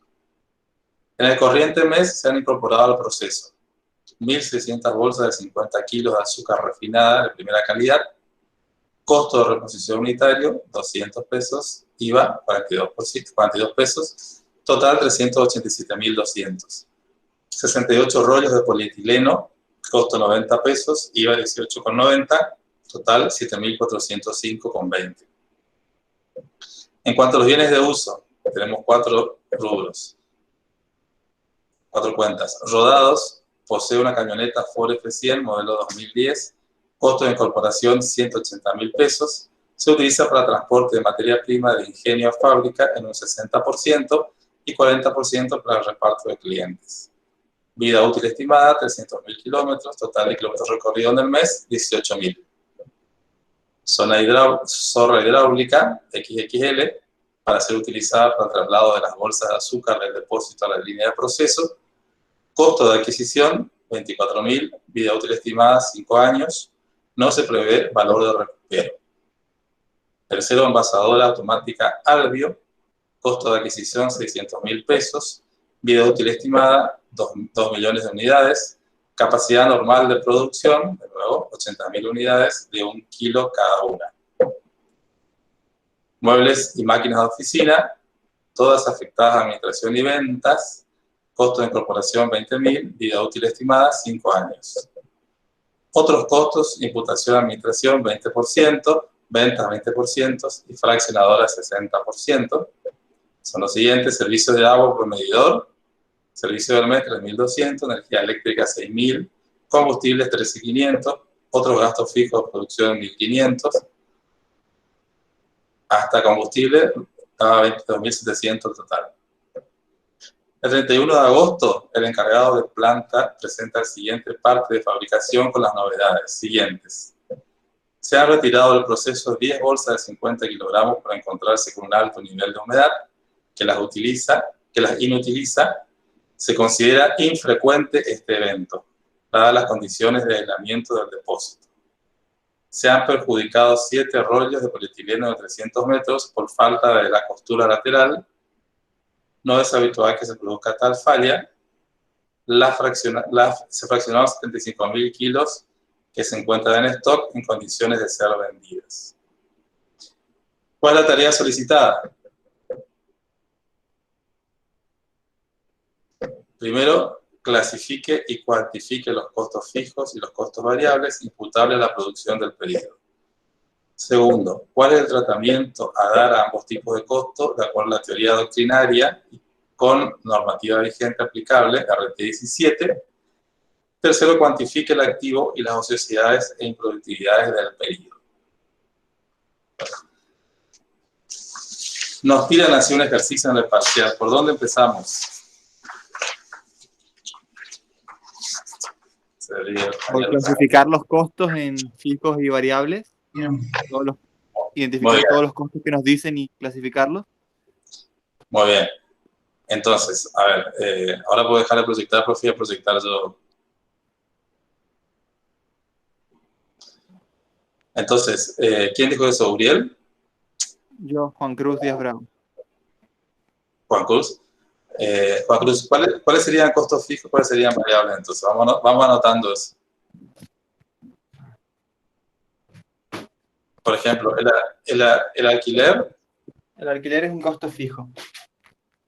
En el corriente mes se han incorporado al proceso 1.600 bolsas de 50 kilos de azúcar refinada de primera calidad, costo de reposición unitario, 200 pesos, IVA, 42 pesos, total 387.200. 68 rollos de polietileno, costo 90 pesos, IVA 18,90, total 7.405,20. En cuanto a los bienes de uso, tenemos 4 rubros, 4 cuentas. Rodados, posee una camioneta Ford F100 modelo 2010, costo de incorporación 180.000 pesos, se utiliza para transporte de materia prima de ingenio a fábrica en un 60% y 40% para el reparto de clientes. Vida útil estimada 300.000 kilómetros, total de kilómetros recorridos en el mes 18.000. Zorra hidráulica XXL para ser utilizada para el traslado de las bolsas de azúcar del depósito a la línea de proceso. Costo de adquisición 24.000, vida útil estimada 5 años, no se prevé valor de recupero. Tercero, envasadora automática Albio, costo de adquisición 600.000 pesos, vida útil estimada 2 millones de unidades, capacidad normal de producción, de nuevo 80.000 unidades de 1 kilo cada una. Muebles y máquinas de oficina, todas afectadas a administración y ventas, costo de incorporación 20.000, vida útil estimada 5 años. Otros costos, imputación a administración 20%, ventas 20% y fraccionadora 60%. Son los siguientes: servicio de agua por medidor, servicio del mes 3.200, energía eléctrica 6.000, combustibles 13.500, otros gastos fijos de producción 1.500, hasta combustible 22.700 total. El 31 de agosto, el encargado de planta presenta el siguiente parte de fabricación con las novedades siguientes. Se han retirado del proceso 10 bolsas de 50 kilogramos por encontrarse con un alto nivel de humedad que las inutiliza. Se considera infrecuente este evento, dadas las condiciones de aislamiento del depósito. Se han perjudicado 7 rollos de polietileno de 300 metros por falta de la costura lateral. No es habitual que se produzca tal falla. se fraccionaron 75.000 kilos que se encuentran en stock en condiciones de ser vendidas. ¿Cuál es la tarea solicitada? Primero, clasifique y cuantifique los costos fijos y los costos variables imputables a la producción del periodo. Segundo, ¿cuál es el tratamiento a dar a ambos tipos de costos de acuerdo a la teoría doctrinaria con normativa vigente aplicable, RT 17? Tercero, cuantifique el activo y las ociosidades e improductividades del periodo. Nos tiran así un ejercicio en el parcial. ¿Por dónde empezamos? Por clasificar los costos en fijos y variables. Identificar todos los costos que nos dicen y clasificarlos. Muy bien. Entonces, a ver, ahora puedo dejar de proyectar, profe, y proyectar yo. Entonces, ¿quién dijo eso? ¿Uriel? Yo, Juan Cruz Díaz Bravo. Juan Cruz. Juan Cruz, ¿cuáles serían costos fijos? ¿Cuáles serían variables? Entonces, vamos anotando eso. Por ejemplo, el alquiler. El alquiler es un costo fijo.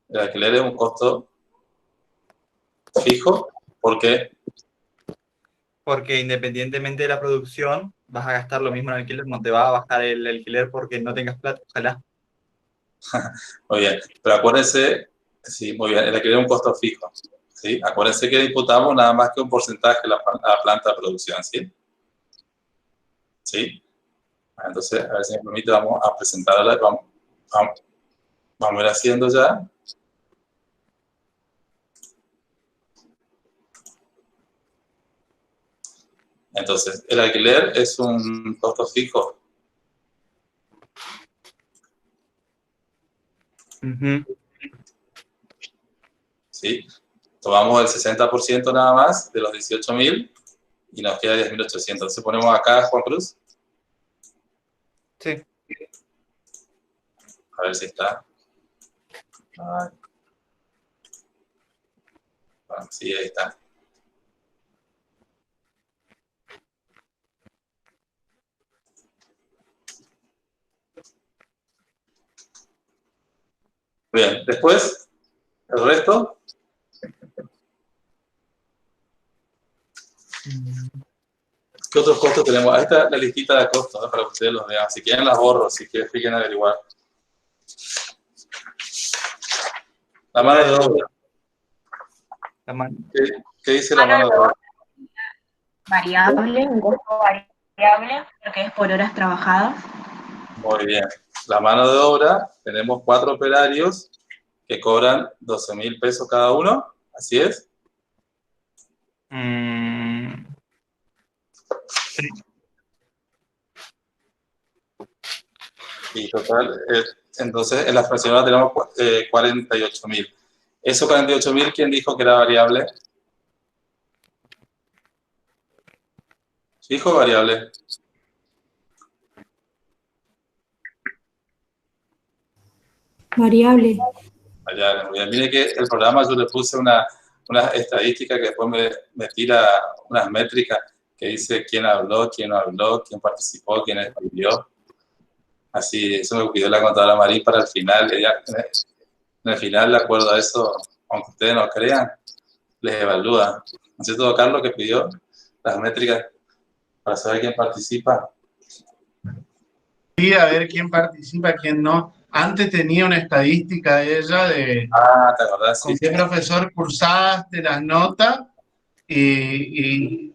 El alquiler es un costo fijo. ¿Por qué? Porque independientemente de la producción, vas a gastar lo mismo en alquiler, no te va a bajar el alquiler porque no tengas plata, ojalá. Muy bien, pero acuérdense, sí, muy bien, el alquiler es un costo fijo, ¿sí? Acuérdense que imputamos nada más que un porcentaje a la planta de producción, ¿sí? ¿Sí? Entonces, a ver si me permite, vamos a presentarla, vamos a ir haciendo ya. Entonces, el alquiler es un costo fijo. ¿Sí? Tomamos el 60% nada más de los 18.000 y nos queda 10.800. Entonces ponemos acá, Juan Cruz. Sí. A ver si está. Sí, ahí está. Bien, después, el resto. ¿Qué otros costos tenemos? Ahí está la listita de costos, ¿no? Para que ustedes los vean. Si quieren las borro, si quieren averiguar. La mano de obra. ¿Qué dice la mano de obra? Variable, un costo variable, porque es por horas trabajadas. Muy bien. La mano de obra, tenemos 4 operarios que cobran 12.000 pesos cada uno. ¿Así es? Sí. Y total, entonces en la fraccionada tenemos 48.000. ¿Esos 48.000 quién dijo que era variable? ¿Fijo o variable? Variable. Variable, muy bien. Mire que el programa yo le puse una estadística que después me tira unas métricas que dice quién habló, quién no habló, quién participó, quién escribió. Así, eso me pidió la contadora Marín para el final. Ella, en el final, de acuerdo a eso, aunque ustedes no crean, les evalúa. ¿No es cierto, Carlos, que pidió las métricas para saber quién participa? Sí, a ver quién participa, quién no. Antes tenía una estadística ella de ¿te acordás? con qué profesor cursaste, las notas, y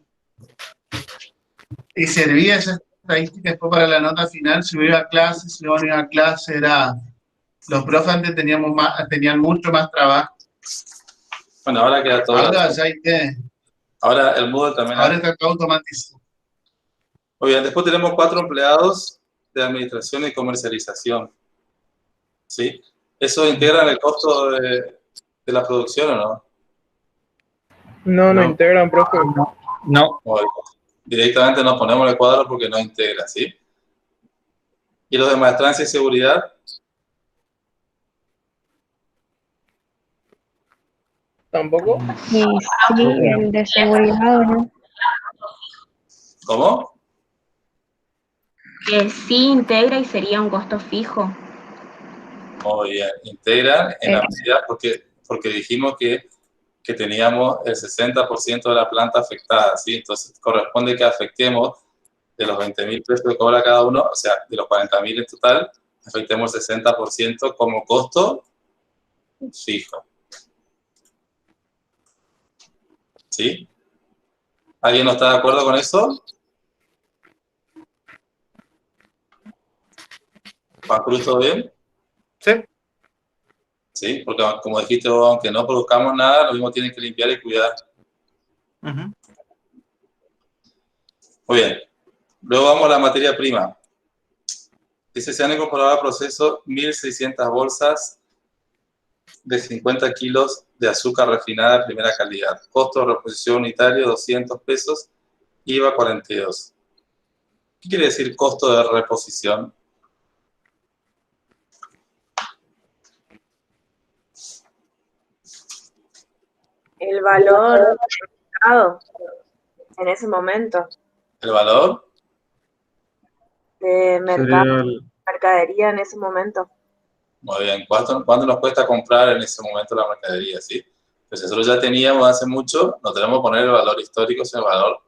servía esa estadística después para la nota final. Si iba a clase, si no iba a clase, los profes antes tenían mucho más trabajo. Bueno, ahora queda todo. Ahora ya hay que... Ahora el Moodle también. Ahora está todo automatizado. Muy bien, después tenemos 4 empleados de administración y comercialización. ¿Sí? ¿Eso integra el costo de la producción o no? No integran, profe. No. Directamente nos ponemos el cuadro porque no integra, ¿sí? ¿Y los de maestranza y seguridad? ¿Tampoco? Y sí, el de seguridad, ¿o no? ¿Cómo? Que sí integra y sería un costo fijo. Muy bien. Integran en la Eh, medida, porque dijimos que teníamos el 60% de la planta afectada, ¿sí? Entonces corresponde que afectemos de los 20.000 pesos que cobra cada uno, o sea, de los 40.000 en total, afectemos el 60% como costo fijo. ¿Sí? ¿Alguien no está de acuerdo con eso? Juan Cruz, ¿todo bien? Sí. Sí, porque como dijiste vos, aunque no produzcamos nada, lo mismo tienen que limpiar y cuidar. Ujú. Muy bien. Luego vamos a la materia prima. Dice, se han incorporado al proceso 1.600 bolsas de 50 kilos de azúcar refinada de primera calidad. Costo de reposición unitario 200 pesos, IVA 42. ¿Qué quiere decir costo de reposición? El valor del mercado en ese momento, ¿El valor? de mercado, Sería el, mercadería en ese momento. Muy bien. ¿Cuánto nos cuesta comprar en ese momento la mercadería? ¿Sí? Pues nosotros ya teníamos hace mucho, no tenemos que poner el valor histórico, sino el valor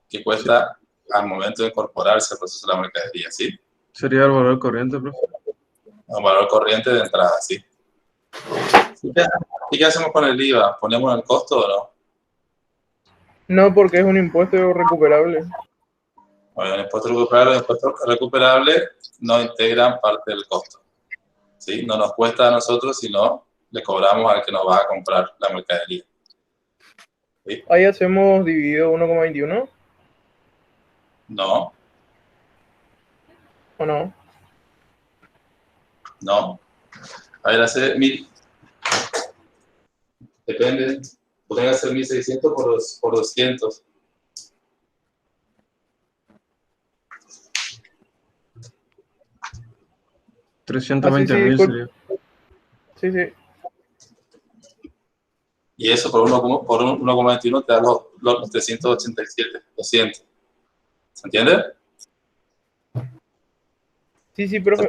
que cuesta al momento de incorporarse al proceso de la mercadería, ¿sí? sería el valor corriente, profe. Un valor corriente de entrada, ¿sí? ¿Y qué hacemos con el IVA? ¿Ponemos el costo o no? No, porque es un impuesto recuperable. Bueno, el impuesto recuperable, el impuesto recuperable no integran parte del costo, ¿sí? No nos cuesta a nosotros, sino le cobramos al que nos va a comprar la mercadería. ¿Sí? Ahí hacemos dividido 1,21, No, ¿o no? no. A ver, hace 1.000, depende, pueden hacer 1.600 por 200. $320.000 sí, sería. Sí, sí. Y eso por 1,21 te da los 387, 200. ¿Se entiende? Sí, sí, profe.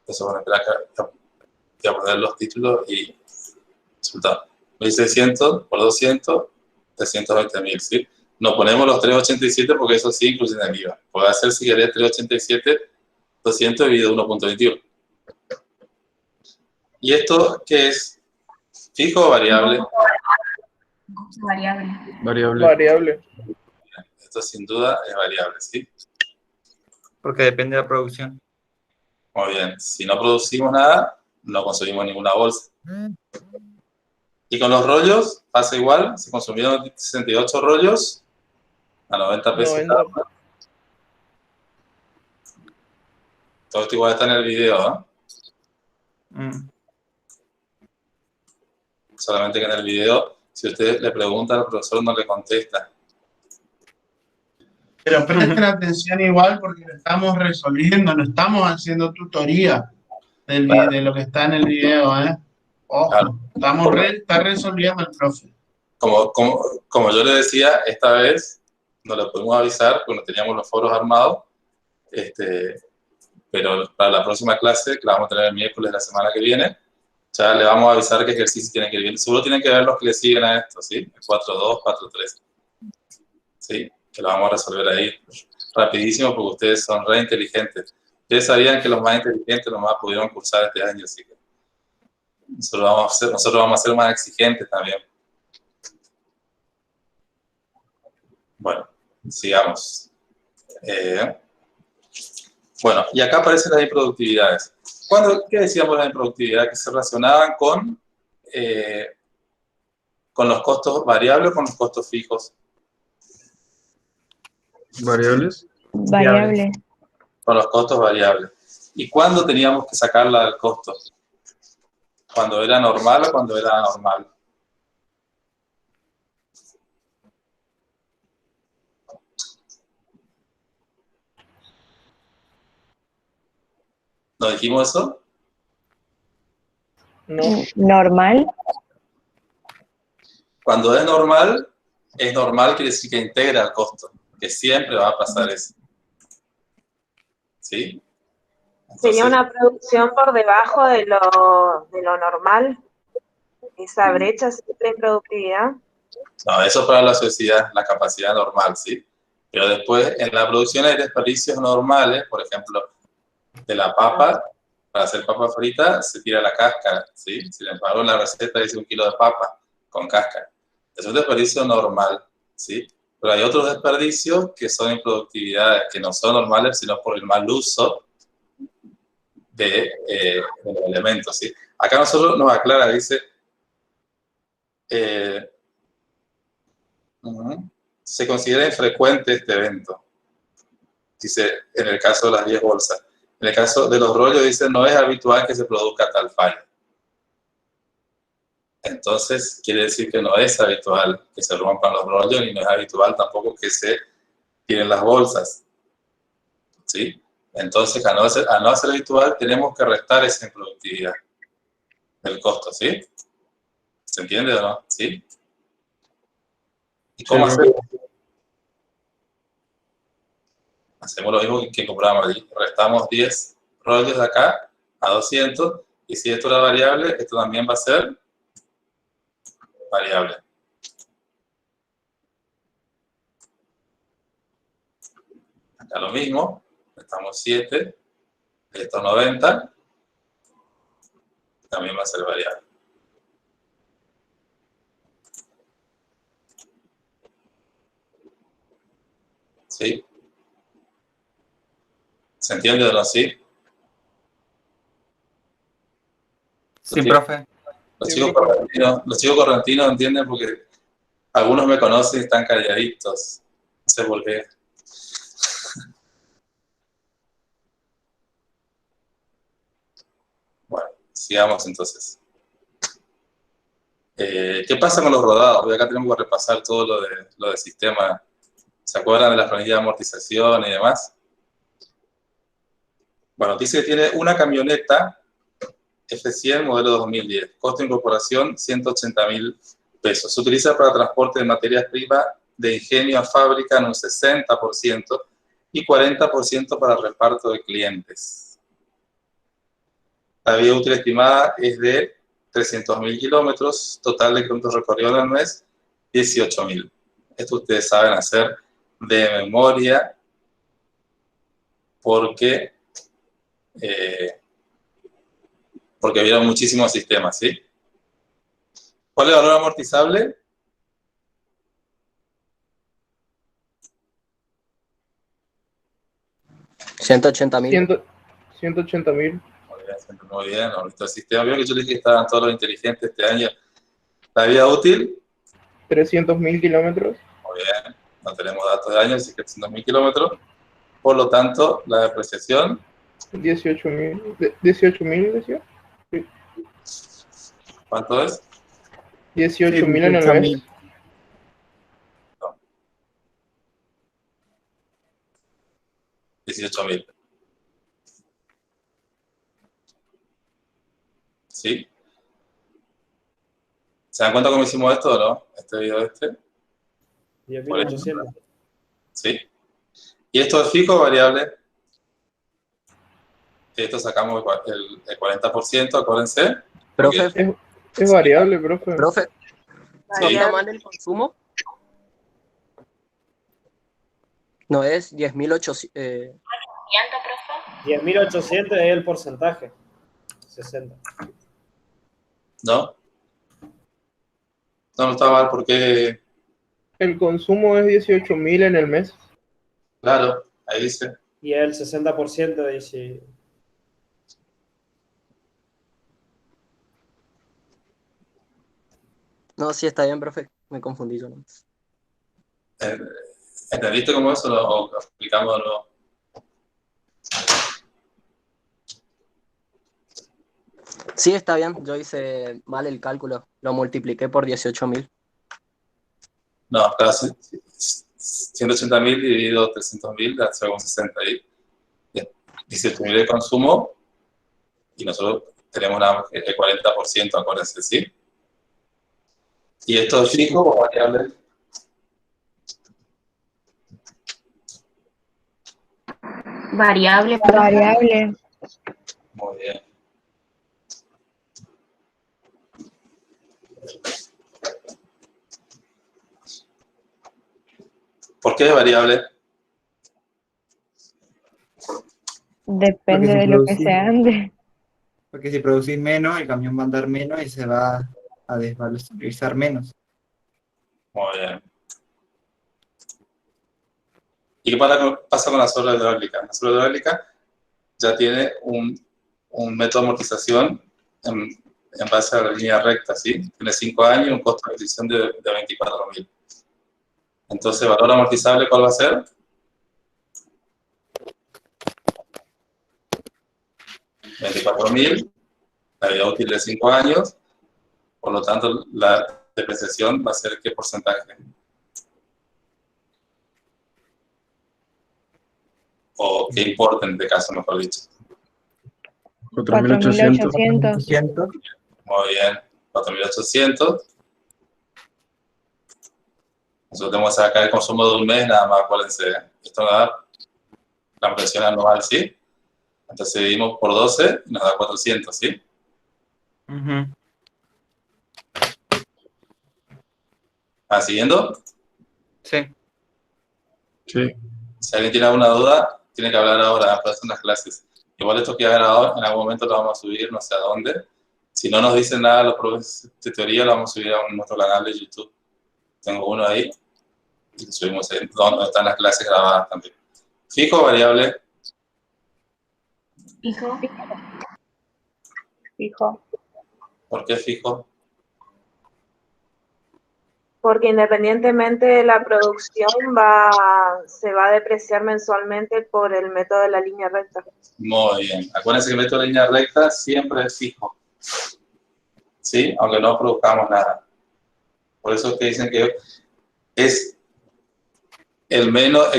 Eso, bueno, espera que voy a poner los títulos y resultado. 1.600 por 200, 320.000, ¿sí? No ponemos los 387 porque eso sí incluye en el IVA. Puede hacer, si querés, 387, 200 dividido 1.21. ¿Y esto qué es? ¿Fijo o variable? Variable. Variable. Esto sin duda es variable, ¿sí? Porque depende de la producción. Muy bien. Si no producimos nada, no consumimos ninguna bolsa. Y con los rollos pasa igual. Se consumieron 68 rollos a 90 pesos 90. cada uno. Todo esto igual está en el video, ¿eh? Solamente que en el video, si usted le pregunta, el profesor no le contesta. Pero presten atención igual porque lo estamos resolviendo, no estamos haciendo tutoría de lo que está en el video, ¿eh? Ojo, Claro. está resolviendo el profe. Como yo le decía, esta vez no le pudimos avisar porque no teníamos los foros armados, pero para la próxima clase, que la vamos a tener el miércoles de la semana que viene, ya le vamos a avisar qué ejercicio tienen que ver. Seguro tienen que ver los que le siguen a esto, ¿sí? El 4.2, 4.3. ¿Sí? Que lo vamos a resolver ahí rapidísimo porque ustedes son re inteligentes. Ustedes sabían que los más inteligentes nomás pudieron cursar este año, así que nosotros vamos a ser más exigentes también. Bueno, sigamos. Bueno, y acá aparecen las improductividades. ¿Qué decíamos de la improductividad? Que se relacionaban con los costos variables o con los costos fijos. ¿Variables? Variable. Con los costos variables. ¿Y cuándo teníamos que sacarla del costo? ¿Cuando era normal o cuando era anormal? ¿No dijimos eso? No. Normal. Cuando es normal quiere decir que integra el costo, que siempre va a pasar eso. ¿Sí? Entonces, ¿sería una producción por debajo de lo normal? ¿Esa brecha siempre en productividad? no, eso para la sociedad, la capacidad normal, ¿sí? Pero después, en la producción hay desperdicios normales, por ejemplo, de la papa, para hacer papa frita se tira la cáscara, ¿sí? Sin embargo, en la receta dice 1 kilo de papa con cáscara. Es un desperdicio normal, ¿sí? Pero hay otros desperdicios que son improductividades, que no son normales, sino por el mal uso de los elementos, ¿sí? Acá nosotros nos aclara, dice, se considera infrecuente este evento, dice, en el caso de las 10 bolsas. En el caso de los rollos, dice, no es habitual que se produzca tal fallo. Entonces, quiere decir que no es habitual que se rompan los rollos y no es habitual tampoco que se tiren las bolsas, ¿sí? Entonces, al no ser habitual, tenemos que restar esa improductividad del costo, ¿sí? ¿Se entiende o no? ¿Sí? ¿Y cómo hacemos? Hacemos lo mismo que compramos allí. Restamos 10 rollos de acá a 200, y si esto era variable, esto también va a ser variable. Acá lo mismo, restamos 7, esto 90, también va a ser variable. ¿Sí? ¿Se entiende o no? ¿Sí? Sí, profe. Los chicos correntinos entienden porque algunos me conocen y están calladitos. No sé por qué. Bueno, sigamos entonces. ¿Qué pasa con los rodados? Porque acá tenemos que repasar todo lo del sistema. ¿Se acuerdan de las planillas de amortización y demás? Bueno, dice que tiene una camioneta F100 modelo 2010. Costo de incorporación, 180.000 pesos. Se utiliza para transporte de materias primas de ingenio a fábrica en un 60% y 40% para reparto de clientes. La vida útil estimada es de 300.000 kilómetros. Total de kilómetros recorridos al mes, 18.000. Esto ustedes saben hacer de memoria porque vieron muchísimos sistemas, ¿sí? ¿Cuál es el valor amortizable? $180.000. Muy bien, nuestro sistema. Vieron que yo les dije que estaban todos los inteligentes este año. La vida útil. 300.000 kilómetros. Muy bien, no tenemos datos de años, así que 300.000 kilómetros. Por lo tanto, la depreciación. 18.000, decía. Sí. ¿Cuánto es? 18.000 en el mes. No. 18.000. ¿Sí? ¿Se dan cuenta cómo hicimos esto o no? Este video 10.800. ¿Sí? ¿Y esto es fijo o variable? Esto sacamos el 40%, acuérdense. Profe. Es variable, profe. Profe, ¿no Sí. está mal el consumo? No es 10.800. 10.800 es el porcentaje. 60. ¿No? No está mal porque... El consumo es 18.000 en el mes. Claro, ahí dice. Y el 60% dice... No, sí está bien, profe. Me confundí yo, ¿no? ¿Entendiste cómo eso lo explicamos o no? Sí, está bien. Yo hice mal el cálculo. Lo multipliqué por 18.000. No, claro, 180.000 dividido 300.000, da según 60 ahí. 18.000 de consumo y nosotros tenemos el 40%, acuérdense, ¿sí? ¿Y esto es fijo o variable? Variable. Variable. Muy bien. ¿Por qué es variable? Depende Porque si de lo que producís- se ande. Porque si producís menos, el camión va a andar menos y se va a desvalorizar menos. Muy bien. ¿Y qué pasa con la sola hidráulica? La sola hidráulica ya tiene un método de amortización en base a la línea recta, ¿sí? Tiene 5 años y un costo de adquisición de 24.000. Entonces, valor amortizable, ¿cuál va a ser? $24.000, la vida útil de 5 años, por lo tanto, la depreciación va a ser ¿qué porcentaje? O qué importe en este caso, mejor dicho. 4.800. 4.800. Muy bien, 4.800. Nosotros tenemos acá el consumo de un mes, nada más, acuérdense. Esto nos da la ampliación anual, ¿sí? Entonces dividimos por 12 y nos da 400, ¿sí? ¿Va siguiendo? Sí. Sí. Si alguien tiene alguna duda, tiene que hablar ahora, después de las clases. Igual esto queda grabado, en algún momento lo vamos a subir, no sé a dónde. Si no nos dicen nada los profes de teoría, lo vamos a subir a nuestro canal de YouTube. Tengo uno ahí, y lo subimos ahí, donde están las clases grabadas también. ¿Fijo o variable? Fijo. Fijo. ¿Por qué fijo? Porque independientemente de la producción se va a depreciar mensualmente por el método de la línea recta. Muy bien. Acuérdense que el método de línea recta siempre es fijo. ¿Sí? Aunque no produzcamos nada. Por eso es que dicen que es el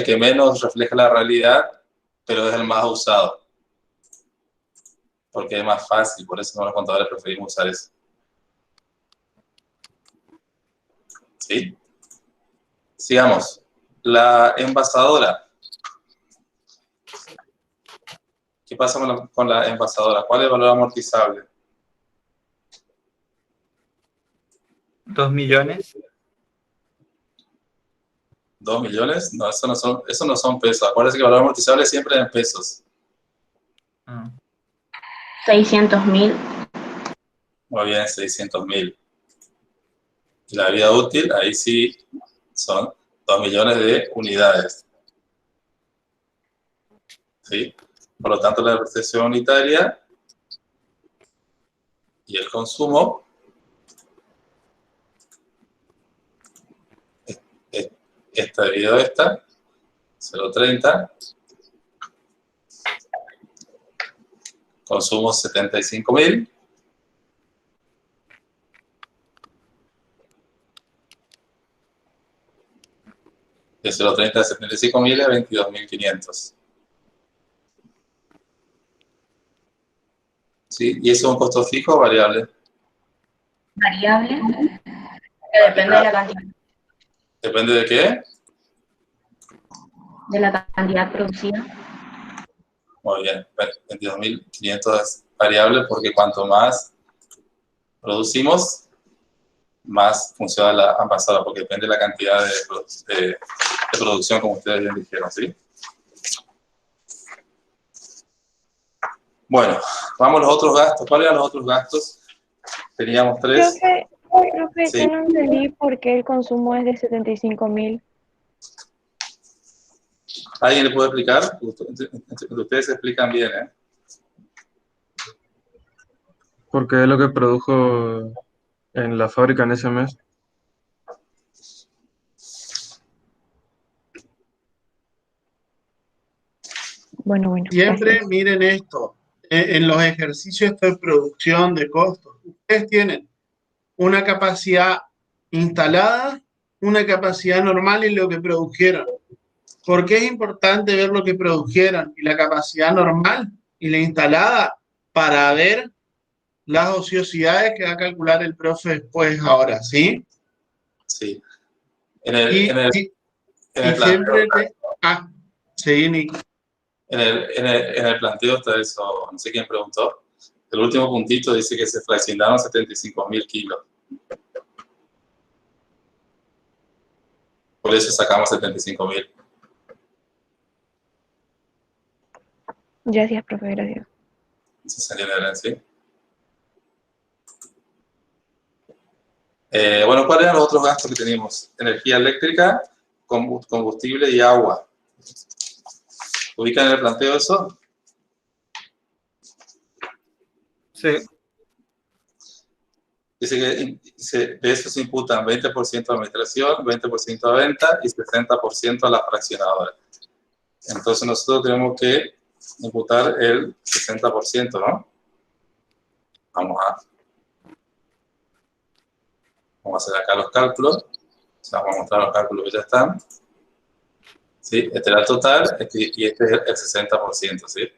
que menos refleja la realidad, pero es el más usado. Porque es más fácil, por eso los contadores preferimos usar eso. ¿Sí? Sigamos. La envasadora. ¿Qué pasa con la envasadora? ¿Cuál es el valor amortizable? 2 millones. 2 millones. No, eso no son pesos. Acuérdense que el valor amortizable siempre es en pesos. 600.000. Muy bien, 600.000. Y la vida útil, ahí sí son 2 millones de unidades. ¿Sí? Por lo tanto, la depreciación unitaria y el consumo esta dividido esta, 0,30, consumo 75.000, de 0,30 a 75.000 a 22.500. ¿Sí? ¿Y eso es un costo fijo o variable? Variable. Que depende de la cantidad. ¿Depende de qué? De la cantidad producida. Muy bien, 22.500 es variable porque cuanto más producimos, más funciona la envasadora, porque depende de la cantidad de producción, como ustedes bien dijeron, ¿sí? Bueno, vamos a los otros gastos. ¿Cuáles eran los otros gastos? Teníamos 3. Profe, Sí. yo no entendí por qué el consumo es de 75.000. ¿Alguien le puede explicar? Ustedes se explican bien, ¿eh? Porque es lo que produjo en la fábrica en ese mes. Bueno. Siempre Gracias. miren esto, en los ejercicios de producción de costos, ustedes tienen una capacidad instalada, una capacidad normal y lo que produjeron. ¿Por qué es importante ver lo que produjeron y la capacidad normal y la instalada para ver las ociosidades que va a calcular el profe después ahora, ¿sí? Sí. Y siempre sí, Nick. En el planteo está eso, no sé quién preguntó. El último puntito dice que se fraccionaron 75.000 kilos. Por eso sacamos 75.000. Gracias, profe, gracias. Eso sería la herencia. Bueno, ¿cuáles eran los otros gastos que teníamos? Energía eléctrica, combustible y agua. ¿Ubican en el planteo eso? Sí. Dice que de eso se imputan 20% a administración, 20% a venta y 60% a la fraccionadora. Entonces nosotros tenemos que imputar el 60%, ¿no? Vamos a hacer acá los cálculos. O sea, vamos a mostrar los cálculos que ya están. ¿Sí? Este era el total y este es el 60%, ¿sí?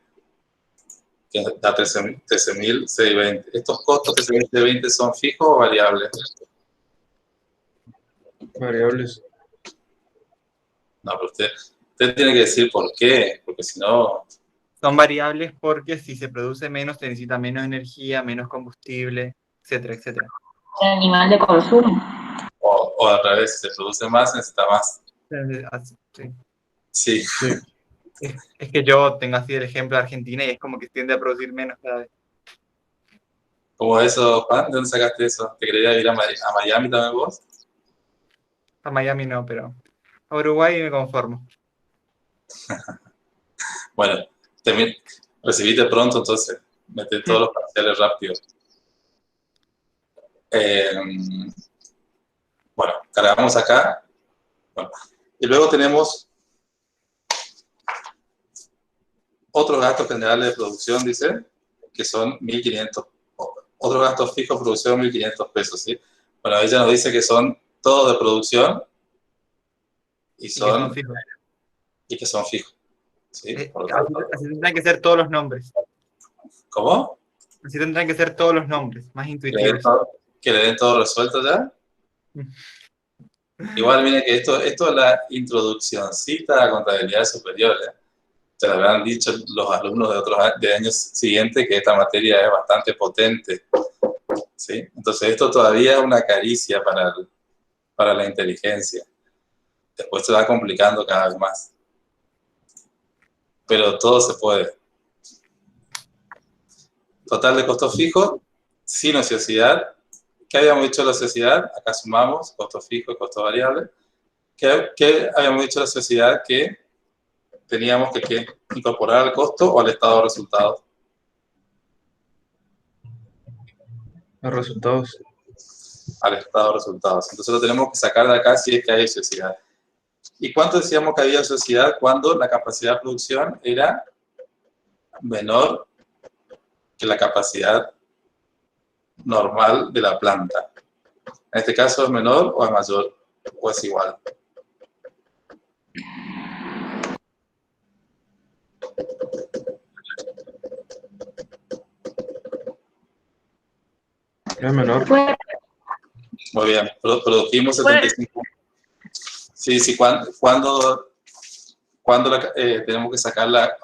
Que da 13.620. ¿Estos costos 13.620 son fijos o variables? Variables. No, pero usted tiene que decir por qué, porque si no... Son variables porque si se produce menos, se necesita menos energía, menos combustible, etcétera, etcétera. El nivel de consumo. O al revés, si se produce más, se necesita más. Sí. Sí. Es que yo tengo así el ejemplo de Argentina y es como que tiende a producir menos cada vez. ¿Cómo eso, Juan? ¿De dónde sacaste eso? ¿Te querías ir a Miami también vos? A Miami no, pero a Uruguay me conformo. Bueno, recibiste pronto, entonces mete todos los parciales rápido. Bueno, cargamos acá. Bueno, y luego tenemos otros gastos generales de producción, dice, que son 1.500. Otros gastos fijos de producción, 1.500 pesos, ¿sí? Bueno, ella nos dice que son todos de producción y que son fijos. ¿Sí? Así tendrán que ser todos los nombres. ¿Cómo? Así tendrán que ser todos los nombres, más intuitivos. ¿Que le den todo resuelto ya? Igual, miren que esto es la introduccióncita a contabilidad superior, ¿eh? Se lo habrán dicho los alumnos de años siguientes que esta materia es bastante potente, ¿sí? Entonces esto todavía es una caricia para la inteligencia. Después se va complicando cada vez más. Pero todo se puede. Total de costos fijos, sin ociosidad. ¿Qué habíamos dicho de la ociosidad? Acá sumamos costo fijo y costo variable. ¿Qué habíamos dicho de la ociosidad? Que teníamos que incorporar al costo o al estado de resultados. Los resultados. Al estado de resultados. Entonces lo tenemos que sacar de acá si es que hay ociosidad. ¿Y cuánto decíamos que había ociosidad cuando la capacidad de producción era menor que la capacidad normal de la planta? En este caso, ¿es menor o es mayor? ¿O es igual? Es menor. Muy bien, produjimos 75. Sí, ¿cuándo tenemos que sacar la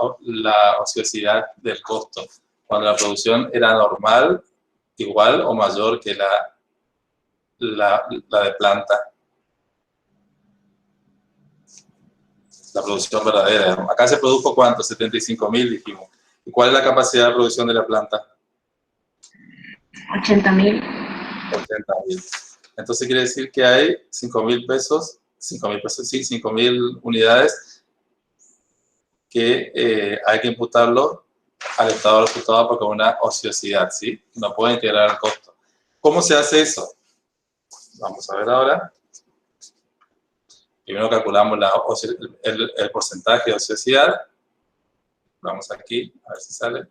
ociosidad del costo? Cuando la producción era normal, igual o mayor que la de planta. La producción verdadera. Acá se produjo ¿cuánto? 75.000 dijimos. ¿Y cuál es la capacidad de producción de la planta? 80.000. 80.000. Entonces quiere decir que hay 5.000 pesos, sí, 5.000 unidades que hay que imputarlo al estado de resultado porque es una ociosidad, ¿sí? No puede integrar el costo. ¿Cómo se hace eso? Vamos a ver ahora. Primero calculamos el porcentaje de ociosidad. Vamos aquí, a ver si sale.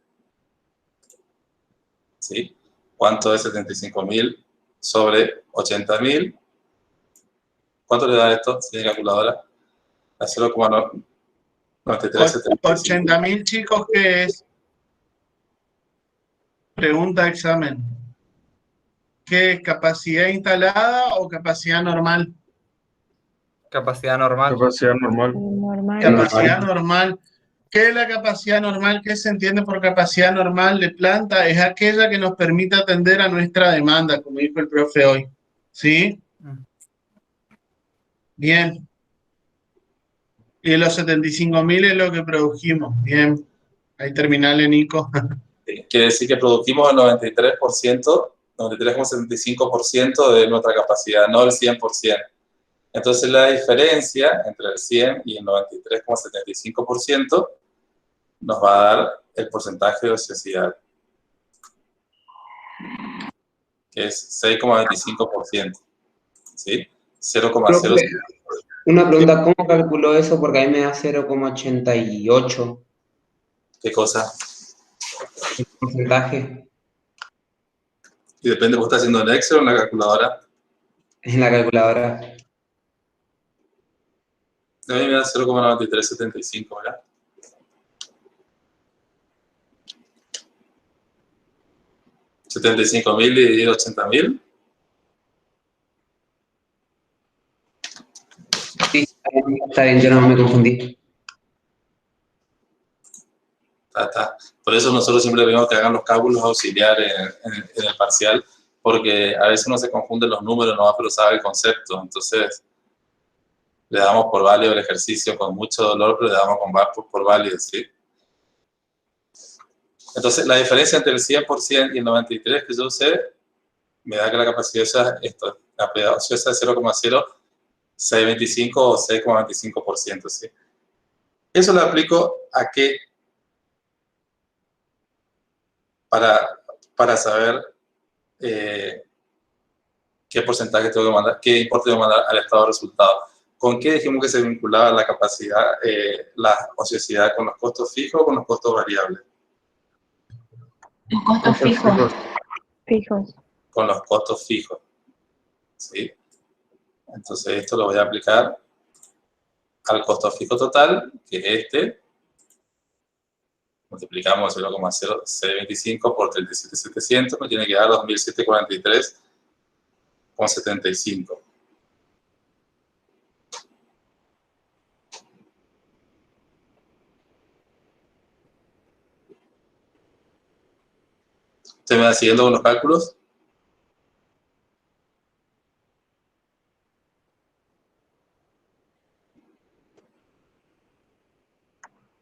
¿Sí? ¿Cuánto es 75.000 sobre 80.000? ¿Cuánto le da esto? ¿Tiene calculadora? A 0,9375. 80.000, chicos, ¿qué es? Pregunta examen. ¿Qué es capacidad instalada o capacidad normal? Capacidad normal. Capacidad normal. Capacidad normal. ¿Qué es la capacidad normal? ¿Qué se entiende por capacidad normal de planta? Es aquella que nos permite atender a nuestra demanda, como dijo el profe hoy. ¿Sí? Bien. Y los 75.000 es lo que produjimos. Bien. Ahí terminale, Nico. Quiere decir que producimos el 93%, 93,75% de nuestra capacidad, no el 100%. Entonces la diferencia entre el 100 y el 93,75% nos va a dar el porcentaje de ociosidad, que es 6,25%, ¿sí? 0,0. Una pregunta, ¿cómo calculó eso? Porque a mí me da 0,88. ¿Qué cosa? El porcentaje. Y depende, ¿vos estás haciendo en Excel o en la calculadora? En la calculadora. A mí me da 0,9375, ¿verdad? ¿75.000 dividido 80.000? Sí, está bien, yo no me confundí. Está. Por eso nosotros siempre pedimos que hagan los cálculos auxiliares en el parcial, porque a veces uno se confunde los números, no va, pero sabe el concepto. Entonces, le damos por válido el ejercicio con mucho dolor, pero le damos por válido, ¿sí? Entonces, la diferencia entre el 100% y el 93% que yo sé, me da que la capacidad es de 0,0625 o 6,25%, ¿sí? Eso lo aplico a qué, para saber qué porcentaje tengo que mandar, qué importe tengo que mandar al estado de resultado. ¿Con qué dijimos que se vinculaba la capacidad, la ociosidad, con los costos fijos o con los costos variables? Los costos fijos. Fijos. Con los costos fijos, ¿sí? Entonces esto lo voy a aplicar al costo fijo total, que es este. Multiplicamos 0,0625 por 37.700, me tiene que dar 2.743,75. ¿Usted me va siguiendo con los cálculos?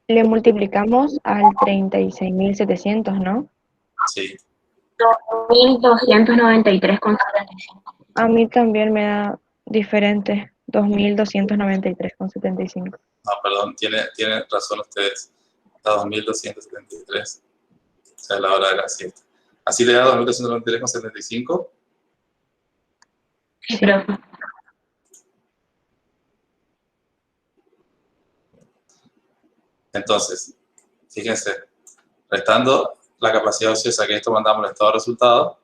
Le multiplicamos al 36.700, ¿no? Sí. 2.293,75. A mí también me da diferente, 2.293,75. No, perdón, tiene razón ustedes. Da 2.273. O sea, la hora de la siesta. ¿Así le da 2.293,75? Sí, profe. Entonces, fíjense, restando la capacidad ociosa, que esto mandamos al estado de resultado,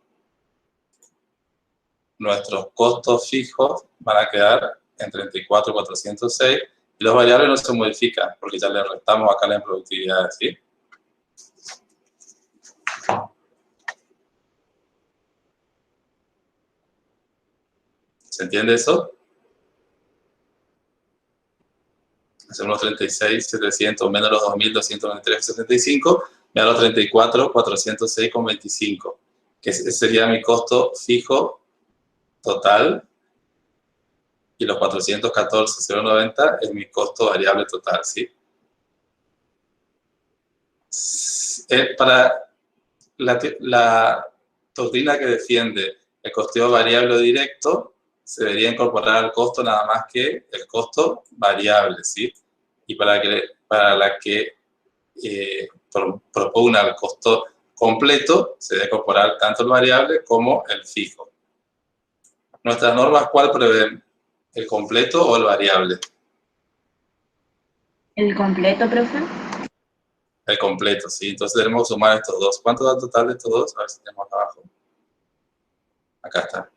nuestros costos fijos van a quedar en 34.406 y los variables no se modifican porque ya le restamos acá la improductividad, ¿sí? ¿Se entiende eso? Hacemos 36.700 menos los 2.293,75, me da los 34.406,25, que ese sería mi costo fijo total, y los 414.090 es mi costo variable total, ¿sí? Para la doctrina que defiende el costeo variable o directo, se debería incorporar al costo nada más que el costo variable, ¿sí? Y para la que propugna el costo completo, se debe incorporar tanto el variable como el fijo. ¿Nuestras normas cuál prevén? ¿El completo o el variable? ¿El completo, profe? El completo, ¿sí? Entonces tenemos que sumar estos dos. ¿Cuánto da el total de estos dos? A ver si tenemos acá abajo. Acá está.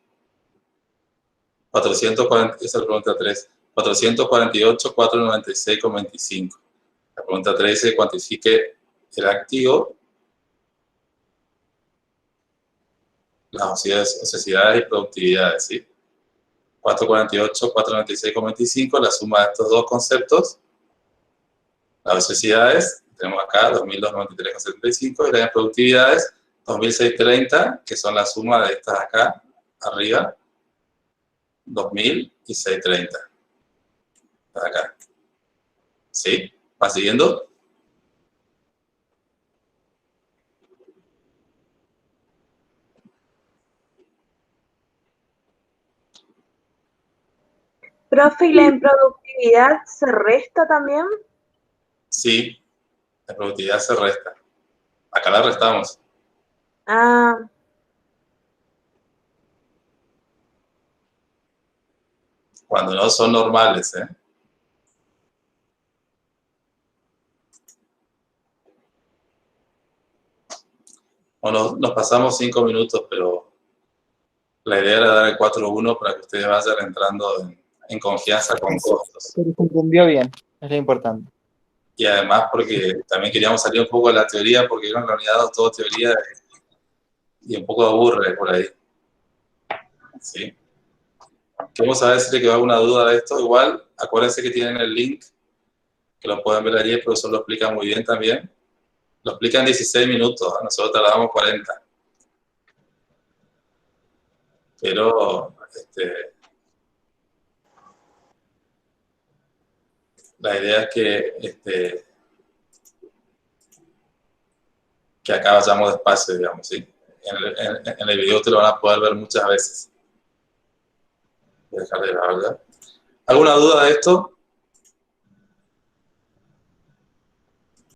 440, esa es la pregunta 3. 448.496,25. La pregunta 3 dice cuantifique el activo las ociosidades y productividades, ¿sí? 448, 496,25, la suma de estos dos conceptos. Las ociosidades, tenemos acá 2.293,75, y las productividades, 2.630, que son la suma de estas acá, arriba, 2.000 y 630. Acá. ¿Sí? ¿Va siguiendo? Profe, ¿y la improductividad se resta también? Sí, la productividad se resta. Acá la restamos. Ah, Cuando no son normales, ¿eh? Bueno, nos pasamos 5 minutos, pero la idea era dar el 4-1 para que ustedes vayan entrando en confianza con costos. Se entendió bien, es lo importante. Y además porque también queríamos salir un poco de la teoría, porque en realidad todo teoría y un poco aburre por ahí. ¿Sí? Vamos a ver si le quedó alguna duda de esto. Igual, acuérdense que tienen el link, que lo pueden ver allí, el profesor lo explica muy bien también. Lo explica en 16 minutos, nosotros tardamos 40. Pero, la idea es que acá vayamos despacio, digamos, ¿sí? En el video te lo van a poder ver muchas veces. Voy a dejar de grabar. ¿Alguna duda de esto?